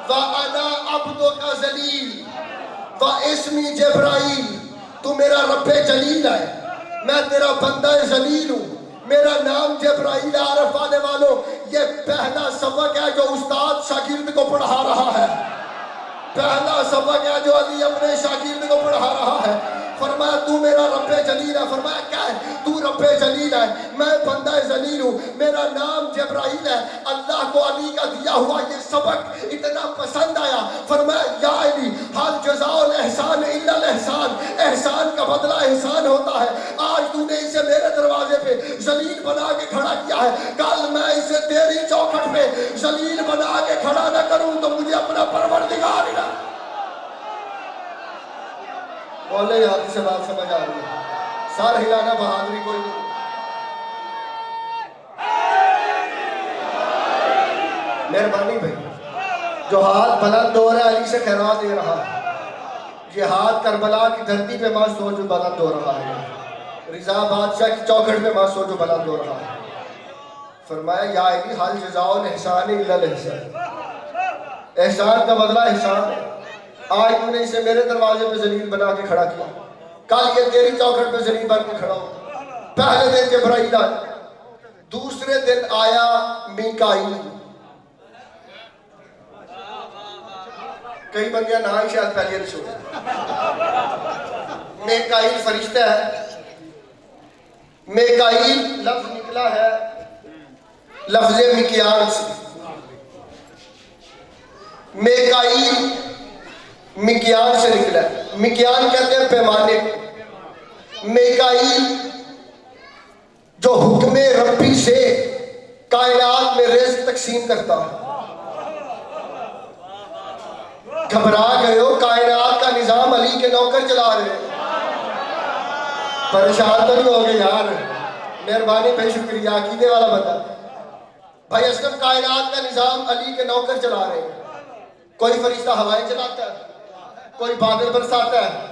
وَأَنَا عَبْدُكَ ذَلِيلٌ وَاسْمِي جبرائیل. تو میرا رب جلیل ہے، میں تیرا بندہ ذلیل ہوں، میرا نام جبرائیل. عارف آنے والوں، یہ پہلا سبق ہے جو استاد شاگرد کو پڑھا رہا ہے. پہلا سبق ہے جو علی اپنے شاگرد کو پڑھا رہا ہے. فرمایا تو میرا رب جلیل ہے. فرمایا کیا ہے؟ تو رب جلیل ہے، میں بندہ ذلیل ہوں، میرا نام جبرائیل ہے. اللہ کو علی کا دیا ہوا یہ سبق اتنا پسند آیا. فرمایا یا علی حال جزاء الاحسان الا الاحسان، احسان کا بدلہ احسان ہوتا ہے. آج تو نے اسے میرے دروازے پہ ذلیل بنا کے کھڑا کیا ہے، کل میں اسے تیری چوکھٹ پہ ذلیل بنا کے کھڑا نہ کروں تو مجھے اپنا پروردگار ہی نہ. بولے یار سے بات سمجھ آ رہی ہے؟ سر ہلانا بہادری کوئی نہیں. مہربانی بھائی جو ہاتھ بلند ہو رہا ہے علی سے خیرات دے رہا ہے، یہ ہاتھ کربلا کی دھرتی پہ ماں سو جو بلند ہو رہا ہے، رضا بادشاہ کی چوکھٹ پہ ماں سو جو بلند ہو رہا ہے. فرمایا یا علی حال جزاء الاحسان الا الاحسان، احسان کا بدلہ احسان ہے. آج تو نے اسے میرے دروازے پہ ذلیل بنا کے کھڑا کیا، کل یہ تیری چوکھٹ پہ ذلیل بن کے کھڑا ہو. پہلے دن جبرائیل آیا، دوسرے دن آیا میکائیل. کئی بندیاں نہ ہی شاید پہلے نہیں سوچے. میکائیل فرشتہ ہے. میکائیل لفظ نکلا ہے لفظ مکیال سے. میکائیل مکیان سے نکلا ہے. مکیان کہتے ہیں پیمانے کو. میکائیل جو حکم ربی سے کائنات میں رزق تقسیم کرتا ہے. گھبرا گئے ہو؟ کائنات کا نظام علی کے نوکر چلا رہے ہیں. پریشان تو نہیں ہو گئے یار؟ مہربانی بھائی، شکریہ. عقیدے والا بندہ بھائی اسلم، کائنات کا نظام علی کے نوکر چلا رہے ہیں. کوئی فرشتہ ہوائیں چلاتا ہے، کوئی بادل برساتا ہے،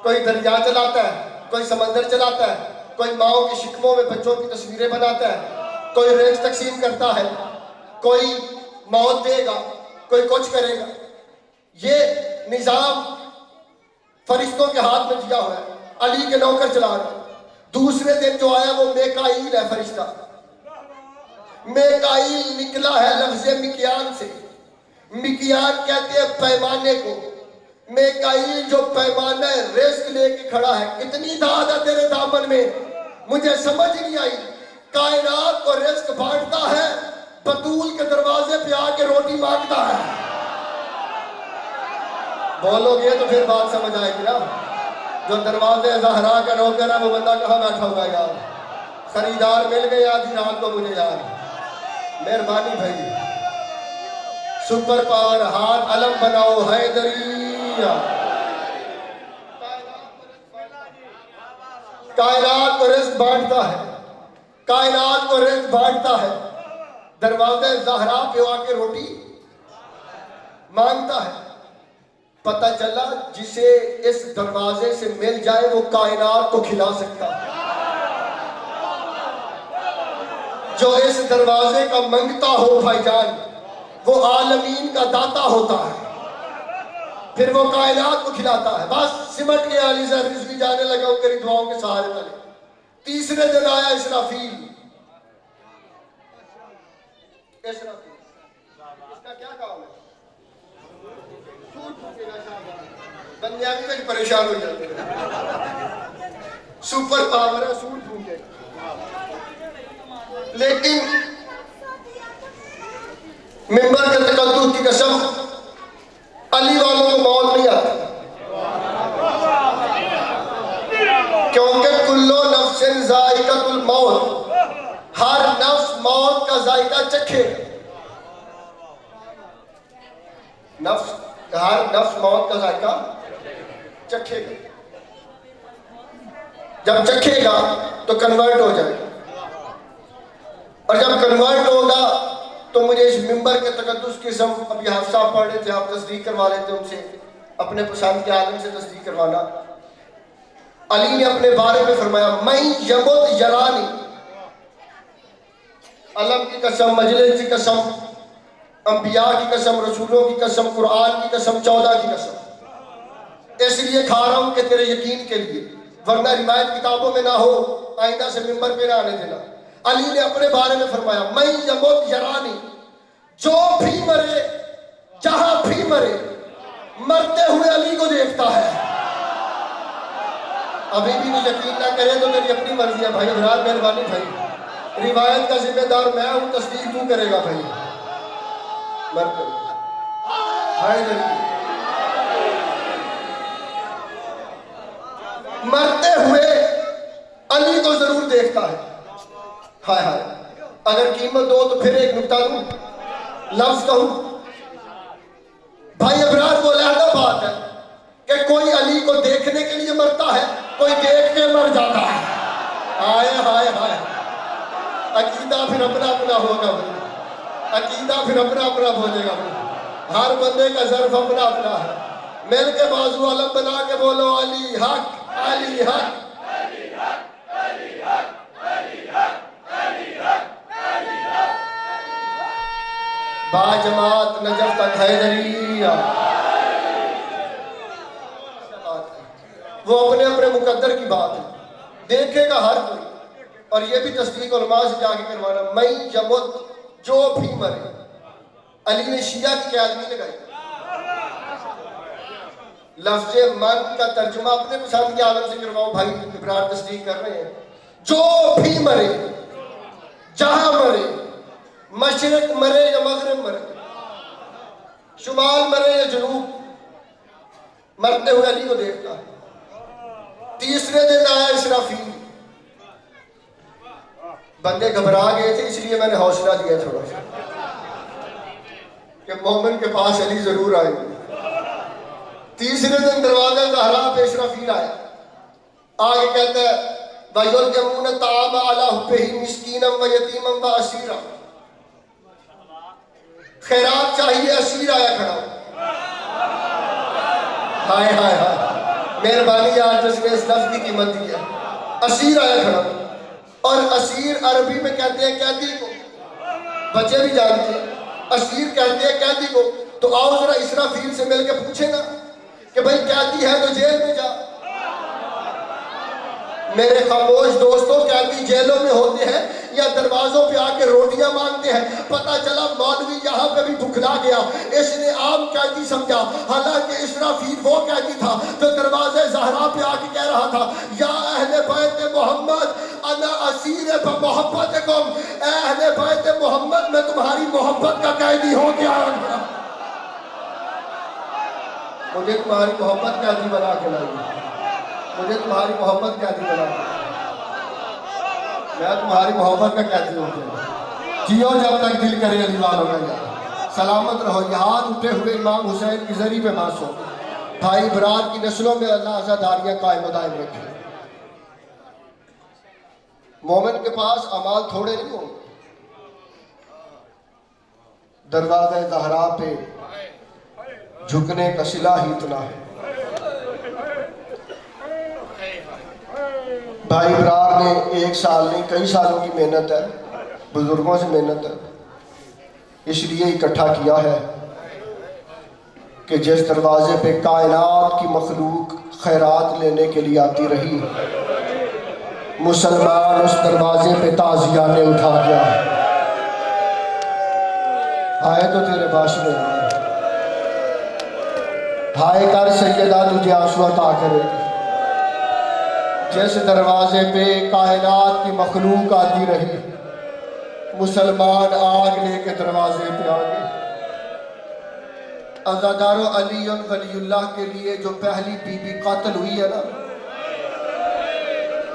کوئی دریا چلاتا ہے، کوئی سمندر چلاتا ہے، کوئی ماؤں کی شکموں میں بچوں کی تصویریں بناتا ہے، کوئی رزق تقسیم کرتا ہے، کوئی موت دے گا، کوئی کچھ کرے گا. یہ نظام فرشتوں کے ہاتھ میں دیا ہوا ہے، علی کے نوکر چلا رہے ہیں. دوسرے دن جو آیا وہ میکائیل ہے فرشتہ. میکائیل نکلا ہے لفظ مکیان سے. مکیان کہتے ہیں پیمانے کو. میکائیل جو پیمانہ رزق لے کے کھڑا ہے. اتنی داد ہے تیرے دامن میں، مجھے سمجھ نہیں آئی. کائنات کو رزق بانٹتا ہے، بطول کے دروازے پہ آ کے روٹی مانگتا ہے. بولو گے تو پھر بات سمجھ آئے گی نا. جو دروازے زہرا کا نوکر ہے وہ بندہ کہاں بیٹھا ہوگا یار؟ خریدار مل گئے آدھی رات کو مجھے یار. مہربانی بھائی، سپر پاور ہاتھ علم بناؤ حیدریہ. کائنات کو رزق بانٹتا ہے، کائنات کو رزق بانٹتا ہے. دروازے زہرا پہ آ کے روٹی مانگتا ہے. پتہ چلا جسے اس دروازے سے مل جائے وہ کائنات کو کھلا سکتا ہے. جو اس دروازے کا منگتا ہو بھائی جان وہ عالمین کا داتا ہوتا ہے، پھر وہ کائنات کو کھلاتا ہے. بس سمٹ کے علی سے رضوی جانے لگا ان کے دعاؤں کے سہارے تلے. تیسرے دن آیا اسرافیل. اس کا کیا کام ہے؟ بندیاں بھی پریشان ہو جاتے ہیں. سپر پاور ہے، سوٹ پھونکے. لیکن ممبر کے تقدس کی قسم علی والوں کو موت نہیں آتی، کیونکہ کلو نفس ذائقۃ الموت، ہر نفس موت کا ذائقہ چکھے. ہر نفس موت کا ذائقہ چکھے گا. جب چکھے گا تو کنورٹ ہو جائے گا، اور جب کنورٹ ہوگا تو مجھے اس ممبر کے تقدس کی قسم، اب یہ حفصہ پڑھ رہے تھے، آپ تصدیق کروا لیتے ان سے، اپنے پسند کے عالم سے تصدیق کروانا. علی نے اپنے بارے میں فرمایا میں یمت یرانی، علم کی قسم، مجلس کی قسم، انبیاء کی قسم، رسولوں کی قسم، قرآن کی قسم، 14 کی قسم، اس لیے کھا رہا ہوں کہ تیرے یقین کے لیے، ورنہ روایت کتابوں میں نہ ہو، آئندہ سے ممبر پہ نہ آنے دینا. علی نے اپنے بارے میں فرمایا میں یمت یرانی، جو بھی مرے جہاں بھی مرے مرتے ہوئے علی کو دیکھتا ہے. ابھی بھی نہیں یقین نہ کرے تو میری اپنی مرضی ہے بھائی. ابرار مہربانی بھائی، روایت کا ذمہ دار میں ہوں، تصدیق تو کرے گا بھائی. مرتے ہوئے علی کو ضرور دیکھتا ہے. ہائے ہائے، اگر قیمت دو تو پھر ایک نکتہ دوں، لفظ کہوں بھائی. ابرار وہ علیحدہ بات ہے کہ کوئی علی کو دیکھنے کے لیے مرتا ہے، کوئی دیکھ کے مر جاتا ہے. ہائے ہائے ہائے، عقیدہ پھر اپنا اپنا ہوگا بھائی، عقیدہ پھر اپنا اپنا بولے گا بھائی. ہر بندے کا ظرف اپنا اپنا ہے. مل کے بازو علم بنا کے بولو علی حق، علی حق. با جماعت نجف تک حیدریہ. وہ اپنے اپنے مقدر کی بات ہے، دیکھے گا ہر کوئی. اور یہ بھی تصدیق علماء سے جا کے کروانا میں یمت، جو بھی مرے. علی نے شیعہ کی قیادمی لگائی. لفظ من کا ترجمہ اپنے پسند کے عالم سے کرواؤ بھائی. ابرار تصدیق کر رہے ہیں. جو بھی مرے جہاں مرے، مشرق مرے یا مغرب مرے، شمال مرے یا جنوب، مرتے ہوئے علی کو دیکھتا۔ تیسرے دن آیا اسرافیل، بندے گھبرا گئے تھے، اس لیے میں نے حوصلہ دیا تھوڑا سا کہ مومن کے پاس علی ضرور آئے گی۔ تیسرے دن دروازہ زہرا پہ اسرافیل آیا، آگے کہتا ہے وَيُطْعِمُونَ الطَّعَامَ عَلَىٰ حُبِّهِ مِسْكِينًا وَيَتِيمًا وَأَسِيرًا۔ خیرات چاہیے، اسیر آیا کھڑا ہو۔ ہائے ہائے ہائے، مہربانی آج جس نے اس لفظ کی قیمت دی ہے۔ اسیر آیا کھڑا ہو، اور اسیر عربی میں کہتے ہیں قیدی کو، بچے بھی جانتے ہیں اسیر کہتے ہیں قیدی کو۔ تو آؤ ذرا اسرافیل سے مل کے پوچھیں نا کہ بھائی قیدی ہے تو جیل میں جا۔ میرے خاموش دوستوں، قیدی جیلوں میں ہوتے ہیں یا دروازوں پہ آ کے روٹیاں مانگتے ہیں؟ پتہ چلا مولوی یہاں پہ بھی بھکلا گیا، اس نے عام قیدی سمجھا، حالانکہ اسرافیل وہ قیدی تھا جو دروازے زہرا پہ آ کے کہہ رہا تھا یا اہل بیت محمد انا اسیر بمحبتکم، اے اہل بیت محمد میں تمہاری محبت کا قیدی ہو گیا، مجھے تمہاری محبت قیدی بنا کے لائیے، مجھے تمہاری محبت قیدی بنا کے، میں تمہاری محبت کا قیدی ہو گیا۔ جیو جب تک دل کرے علی والوں کا یاد، سلامت رہو۔ یہ ہاتھ اٹھے ہوئے امام حسین کی زری پہ ماس ہو، بھائی برات کی نسلوں میں اللہ عزاداریاں قائم و دائم رکھے۔ مومن کے پاس اعمال تھوڑے نہیں ہوں، دروازہ زہرا پہ جھکنے کا صلہ ہی اتنا ہے۔ بھائی برار نے ایک سال نہیں کئی سالوں کی محنت ہے، بزرگوں سے محنت ہے، اس لیے اکٹھا کیا ہے کہ جس دروازے پہ کائنات کی مخلوق خیرات لینے کے لیے آتی رہی، مسلمان اس دروازے پہ تعزیانے اٹھا گیا۔ آئے تو تیرے باش میں ہائے کر سیدہ تجھے آنسو عطا کرے، جس دروازے پہ کائنات کی مخلوق آتی رہی، مسلمان آگ لے کے دروازے پہ آگے۔ عزادارو علی ولی اللہ کے لیے جو پہلی بی بی قاتل ہوئی ہے نا،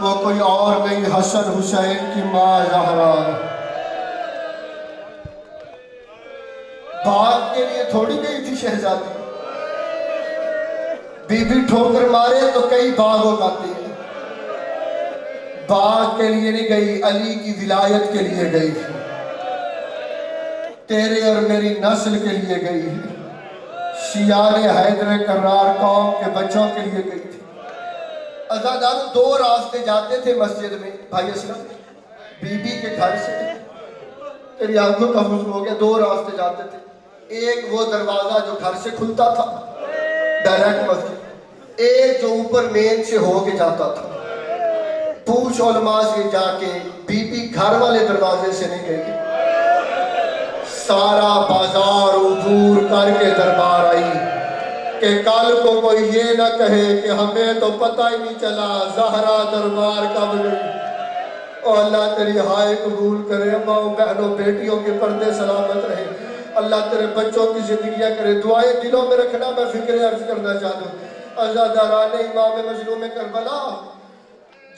وہ کوئی اور نہیں، حسن حسین کی ماں زہرا۔ باغ کے لیے تھوڑی گئی تھی شہزادی، بی بی ٹھوکر مارے تو کئی باغ اگاتی ہیں، باغ کے لیے نہیں گئی، علی کی ولایت کے لیے گئی، تیرے اور میری نسل کے لیے گئی، شیعان حیدر کرار قوم کے بچوں کے لیے گئی تھی۔ عزاداروں دو راستے جاتے تھے مسجد میں، بھائی اسلام بی بی کے گھر سے، تیری آنکھوں کا حضور ہو گیا، دو راستے جاتے تھے، ایک وہ دروازہ جو گھر سے کھلتا تھا ڈائریکٹ مسجد، ایک جو اوپر مین سے ہو کے جاتا تھا۔ پوچھ علماء سے جا کے، بی بی گھر والے دروازے سے نہیں گئی، سارا بازار عبور کر کے دربار آئی کہ کل کو کوئی یہ نہ کہے کہ ہمیں تو پتہ ہی نہیں چلا زہرا دربار کب گئی۔ اور اللہ تیری ہائے قبول کرے، ماں بہنوں بیٹیوں کے پردے سلامت رہے، اللہ تیرے بچوں کی زندگیاں کرے، دعائیں دلوں میں رکھنا۔ میں فکر عرض کرنا چاہتا ہوں، عزاداران امام مظلوم کربلا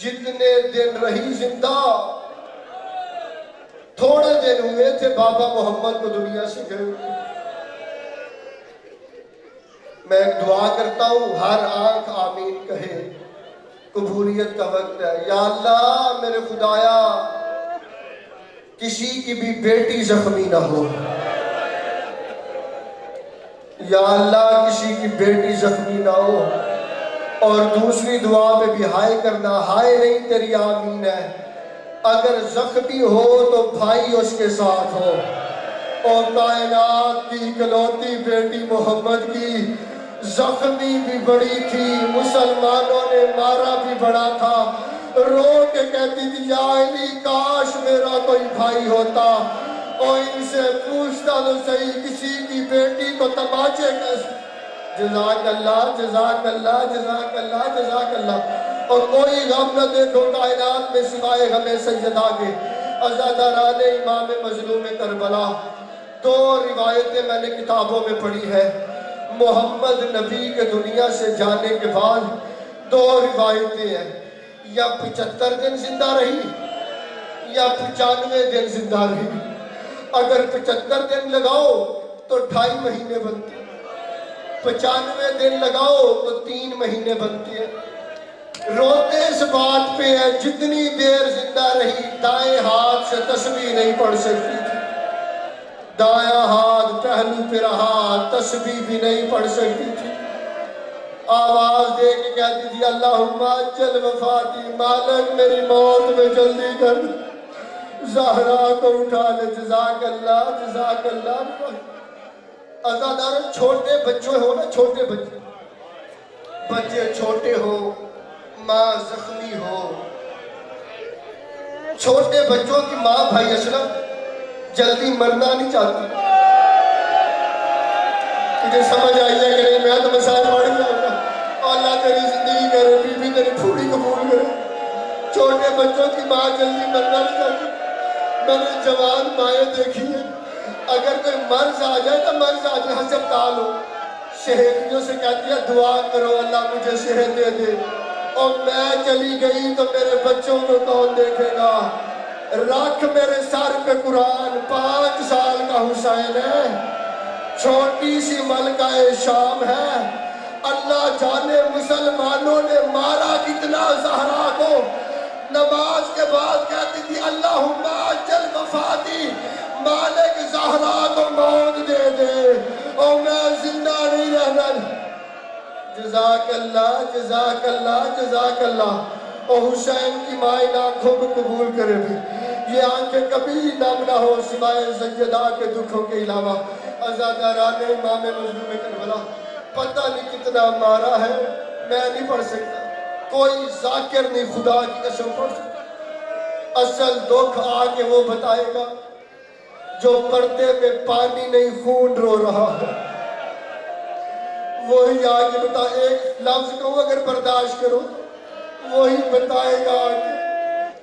جتنے دن رہی زندہ، تھوڑے دن ہوئے تھے بابا محمد کو دنیا سے گئے ہوئے۔ میں ایک دعا کرتا ہوں، ہر آنکھ آمین کہے، قبولیت کا وقت ہے۔ یا اللہ میرے خدایا کسی کی بھی بیٹی زخمی نہ ہو، یا اللہ کسی کی بیٹی زخمی نہ ہو۔ اور دوسری دعا پہ بھی ہائے کرنا، ہائے نہیں تیری آمین ہے، اگر زخمی ہو تو بھائی اس کے ساتھ ہو۔ اور کائنات کی اکلوتی بیٹی محمد کی زخمی بھی بڑی تھی، مسلمانوں نے مارا بھی بڑا تھا، رو کے کہتی تھی یا علی کاش میرا کوئی بھائی ہوتا، اور ان سے پوچھتا تو صحیح کسی کی بیٹی کو تماچے کیسے۔ جزاک اللہ جزاک اللہ جزاک اللہ جزاک اللہ۔ اور کوئی غم نہ دیکھو کائنات میں سوائے غم سیدہ کے۔ عزاداران امام مظلوم کربلا دو روایتیں میں نے کتابوں میں پڑھی ہے، محمد نبی کے دنیا سے جانے کے بعد دو روایتیں ہیں، یا 75 دن زندہ رہی یا 95 دن زندہ رہی۔ اگر 75 دن لگاؤ تو 2.5 مہینے بنتے ہیں، 95 دن لگاؤ تو 3 مہینے بنتے ہیں۔ روتے اس بات پہ ہے جتنی دیر زندہ رہی دائیں ہاتھ سے تسبیح نہیں پڑھ سکتی تھی، دایاں ہاتھ پہلو پہ رہا تسبیح بھی نہیں پڑھ سکتی تھی، آواز دے کے کہتی تھی اللہم اجل وفاتی، مالک میری موت میں جلدی کر، زہرا کو اٹھا لے، جزاک اللہ جزاک اللہ۔ عزادارو چھوٹے بچے ہو نا، چھوٹے بچے چھوٹے ہو، ماں زخمی ہو، چھوٹے بچوں کی ماں بھائی اسلم جلدی مرنا نہیں چاہتی۔ تجھے سمجھ آئی ہے کہ نہیں؟ میں تو مسائل پڑھ گیا ہوں، اللہ تیری زندگی کرے، بی بی تیری پھوڑی قبول کرے۔ چھوٹے بچوں کی ماں جلدی مرنا نہیں چاہتی۔ میں نے جوان مائیں دیکھی ہیں، اگر کوئی مرض آ جائے تو مرض آ جائے، ہسپتال ہو، شہریوں سے کہتی ہے دعا کرو اللہ مجھے صحت دے دے، اور میں چلی گئی تو میرے بچوں کو کون دیکھے گا؟ رکھ میرے سر پہ قرآن، 5 سال کا حسین ہے، چھوٹی سی ملکہ شام ہے، اللہ جانے مسلمانوں نے مارا کتنا زہرا کو۔ نماز کے بعد کہتی تھی اللہم اجل وفاتی، مالک زہرا کو موت دے دے اور میں زندہ نہیں رہنا۔ جزاک اللہ جزاک اللہ جزاک اللہ۔ اور حسین کی مائیں آنکھوں کو قبول کرے بھی، یہ آنکھیں کبھی نم نہ ہو سوائے سیدہ کے دکھوں کے علاوہ۔ عزاداران امام مظلوم کربلا، پتہ نہیں کتنا مارا ہے، میں نہیں پڑھ سکتا، کوئی ذاکر نہیں خدا کی قسم پڑھ سکتا۔ اصل دکھ آگے وہ بتائے گا جو پردے میں پانی نہیں خون رو رہا ہے، وہی آگے بتا، ایک لفظ کہوں اگر برداشت کرو وہی بتائے گا آگے۔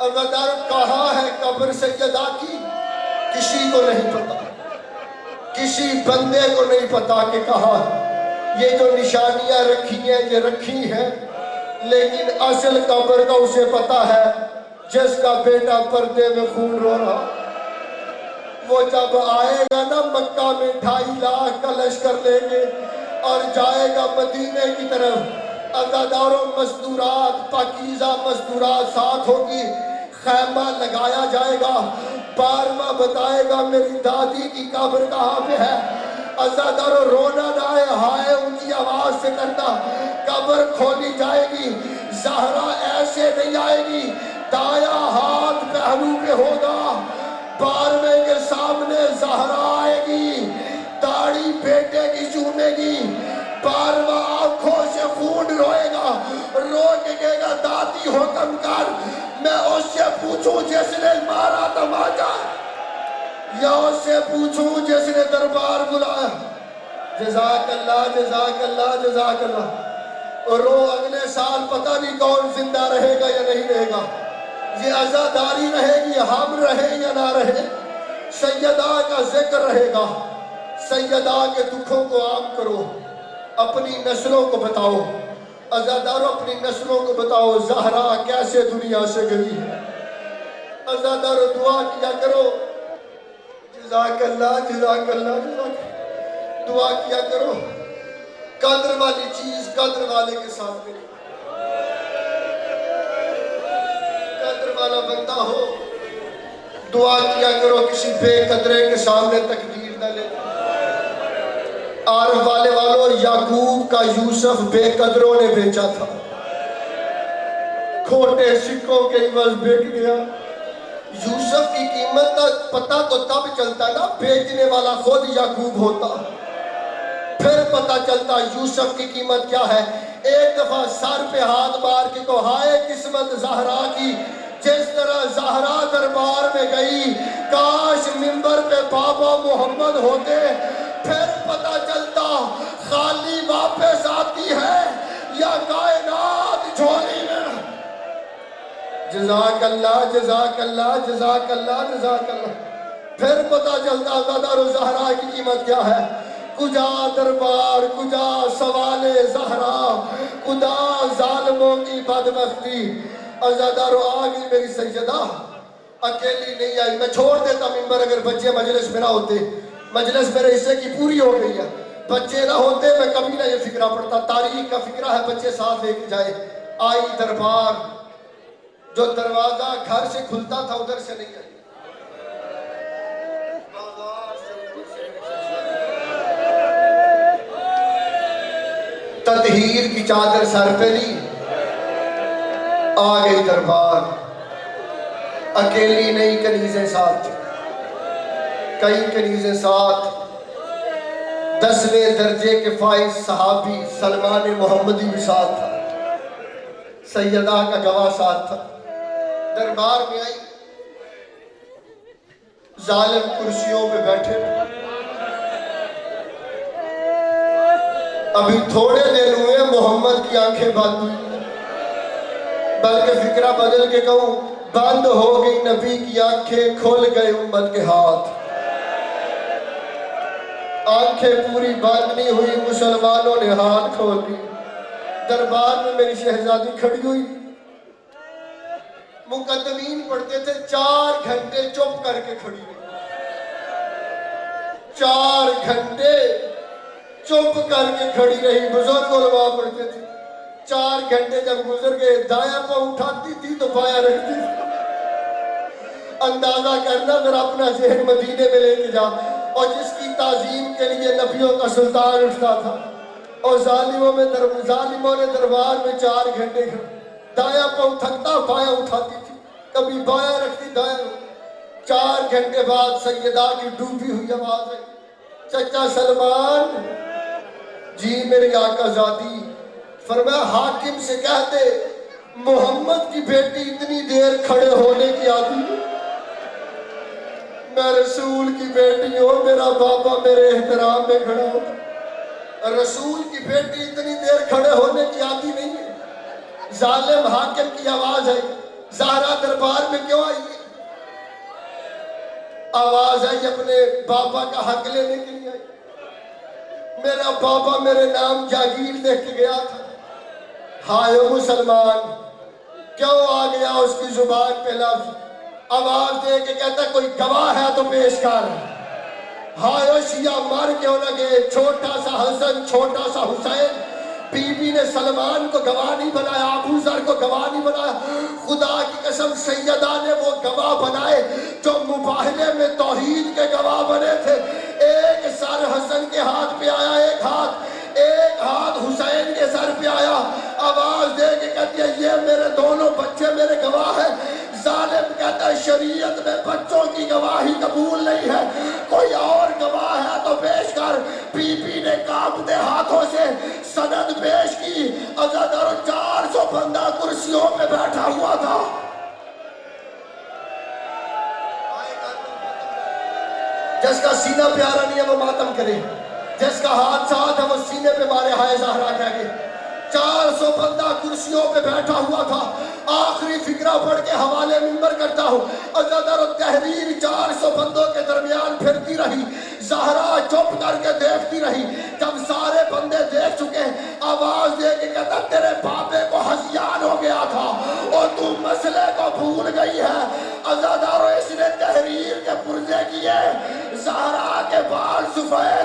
عزادار کہاں ہے قبر سیدہ کی؟ کسی کو نہیں پتا، کسی بندے کو نہیں پتا کہ کہاں ہے۔ یہ جو نشانیاں رکھی ہیں یہ رکھی ہیں، لیکن اصل قبر کا اسے پتا ہے جس کا بیٹا پردے میں خون رو رہا۔ وہ جب آئے گا نا مکہ میں 2.5 لاکھ کا لشکر لے کے اور جائے گا مدینے کی طرف، عزاداروں مزدورات پاکیزہ مزدورات ساتھ ہوگی، خیمہ لگایا جائے گا، 12واں بتائے گا میری دادی کی قبر کہاں پہ ہے۔ عزاداروں رونا نہ آئے، ہائے اونچی آواز سے کرنا، قبر کھولی جائے گی، زہرا ایسے نہیں آئے گی، دایاں ہاتھ پہلو پہ ہوگا، 12ویں کے سامنے زہرا آئے گی، داڑھی بیٹے کی چومے گی، 12واں آنکھوں سے خون روئے گا، رو کے کہے گا دادی حکم کر، میں اس سے پوچھوں جس نے مارا تماچا، یا اس سے پوچھوں جس نے دربار بلایا۔ جزاک اللہ جزاک اللہ جزاک اللہ۔ اور رو اگلے سال پتہ نہیں کون زندہ رہے گا یا نہیں رہے گا، یہ عزاداری رہے گی، ہم رہے یا نہ رہے، سیدہ کا ذکر رہے گا۔ سیدہ کے دکھوں کو عام کرو، اپنی نسلوں کو بتاؤ، عزاداروں اپنی نسلوں کو بتاؤ زہرا کیسے دنیا سے گئی ہے۔ عزاداروں دعا کیا کرو، جزاک اللہ جزاک اللہ جزاک اللہ، دعا کیا کرو، قدر والی چیز قدر والے کے سامنے، قدر والا بندہ ہو، دعا کیا کرو کسی بے قدرے کے سامنے تقدیر نہ لے۔ عارف والے والوں، یعقوب کا یوسف بے قدروں نے بیچا تھا، کھوٹے سکوں کے عوض بک گیا۔ یوسف کی قیمت کا پتہ تو تب چلتا نا بیچنے والا خود یعقوب ہوتا، پھر پتہ چلتا یوسف کی قیمت کیا ہے۔ ایک دفعہ سر پہ ہاتھ مار کے کو ہائے قسمت زہرا کی، جس طرح زہرا دربار میں گئی، کاش منبر پہ بابا محمد ہوتے، پھر پتہ چلتا خالی واپس آتی ہے یا کائنات جھولی میں۔ جزاک اللہ جزاک اللہ جزاک اللہ جزاک اللہ۔ پھر پتہ چلتا زادہ رو زہرا کی قیمت کیا ہے. کجا دربار، کجا سوال زہرا، کجا ظالموں کی بدبختی. زادہ رو آگئی میری سیدہ، اکیلی نہیں آئی. میں چھوڑ دیتا ممبر اگر بچے مجلس میں نہ ہوتے. مجلس میرے حصے کی پوری ہو گئی ہے. بچے نہ ہوتے میں کبھی نہ یہ فکرہ پڑتا. تاریخ کا فکرہ ہے بچے ساتھ لے کے جائے. آئی دربار، جو دروازہ گھر سے کھلتا تھا ادھر سے نہیں آئی. تطہیر کی چادر سر پہ لی، آ گئی دربار. اکیلی نہیں، کنیزیں ساتھ، کئی کنیزیں ساتھ. 10ویں درجے کے فائز صحابی سلمان محمدی بھی ساتھ تھا. سیدہ کا گواہ ساتھ تھا. دربار میں آئی، ظالم کرسیوں پہ بیٹھے. ابھی تھوڑے دن ہوئے محمد کی آنکھیں بند ہوئی، بلکہ فکرہ بدل کے کہوں بند ہو گئی نبی کی آنکھیں، کھل گئے امت کے ہاتھ. آنکھیں پوری بند نہیں ہوئی، مسلمانوں نے ہاتھ کھول دی. دربار میں میری شہزادی کھڑی ہوئی. مقدمین پڑھتے تھے 4 گھنٹے چپ کر کے کھڑی ہوئی. 4 گھنٹے چپ کر کے کھڑی رہی. بزرگ علماء پڑھتے تھے 4 گھنٹے جب گزر گئے، دایاں پاؤں اٹھاتی تھی تو بایاں رکھتی تھی. اندازہ کرنا ذرا اپنا ذہن مدینے میں لے کے جا. اور جس کی تعظیم کے لیے نبیوں کا سلطان اٹھتا تھا، اور ظالموں نے دربار میں 4 گھنٹے کھڑے. دایاں پاؤں تھکتا بایاں اٹھاتی تھی، کبھی بایاں رکھتی دایاں. 4 گھنٹے بعد سیدہ کی ڈوبی ہوئی آواز آئی، چچا سلمان جی میری آقا زادی. فرمایا حاکم سے کہہ دے محمد کی بیٹی اتنی دیر کھڑے ہونے کی عادی ہے. میں رسول کی بیٹی ہوں، میرا بابا میرے احترام میں کھڑا ہوتا. رسول کی بیٹی اتنی دیر کھڑے ہونے کی عادی نہیں ہے. ظالم حاکم کی آواز ہے. زہرا دربار میں کیوں آئی ہے؟ آواز آئی اپنے بابا کا حق لینے کے لیے آئی. میرا بابا میرے نام جاگیر لے کے گیا تھا. ہائے مسلمان، کیوں آ گیا اس کی زبان پہ لفظ؟ آواز دے کے کہتا کوئی گواہ ہے تو پیش کر. ہائے شیعہ مر کیوں نہ گئے، چھوٹا سا حسن چھوٹا سا حسین. بی بی نے سلمان کو گواہ نہیں بنایا، ابو ذر کو گواہ نہیں بنایا. خدا کی قسم سیدہ نے وہ گواہ بنائے جو مباہلے میں توحید کے گواہ بنے تھے. ایک سر حسن کے ہاتھ پہ آیا، ایک ہاتھ حسین کے سر پہ آیا. آواز دے کے کہتی ہے یہ میرے دونوں بچے میرے گواہ ہیں. ظالم کہتا ہے شریعت میں بچوں کی گواہی قبول نہیں ہے، کوئی اور گواہ ہے تو پیش کر. بی بی نے کانپتے ہاتھوں سے سند پیش کی. عزادار 400 بندہ کرسیوں پہ بیٹھا ہوا تھا. جس کا سینہ پیارا نہیں ہے وہ ماتم کرے، جس کا ہاتھ ساتھ ہے وہ سینے پہ مارے ہائے زہرا کہہ کے. 400 بندہ کرسیوں پہ بیٹھا ہوا تھا. آخری فکرہ پڑھ کے حوالے منبر کرتا ہوں. عزادار و تحریر 400 بندوں کے درمیان پھرتی رہی. زہرا چپ کر کے دیکھتی رہی. جب سارے بندے دیکھ چکے، آواز دے کے کہتا تیرے بابے کو ہذیان ہو گیا تھا اور تو مسئلے کو بھول گئی ہے. عزادار اس نے تحریر کے پرزے کیے، زہرا کے بال سفید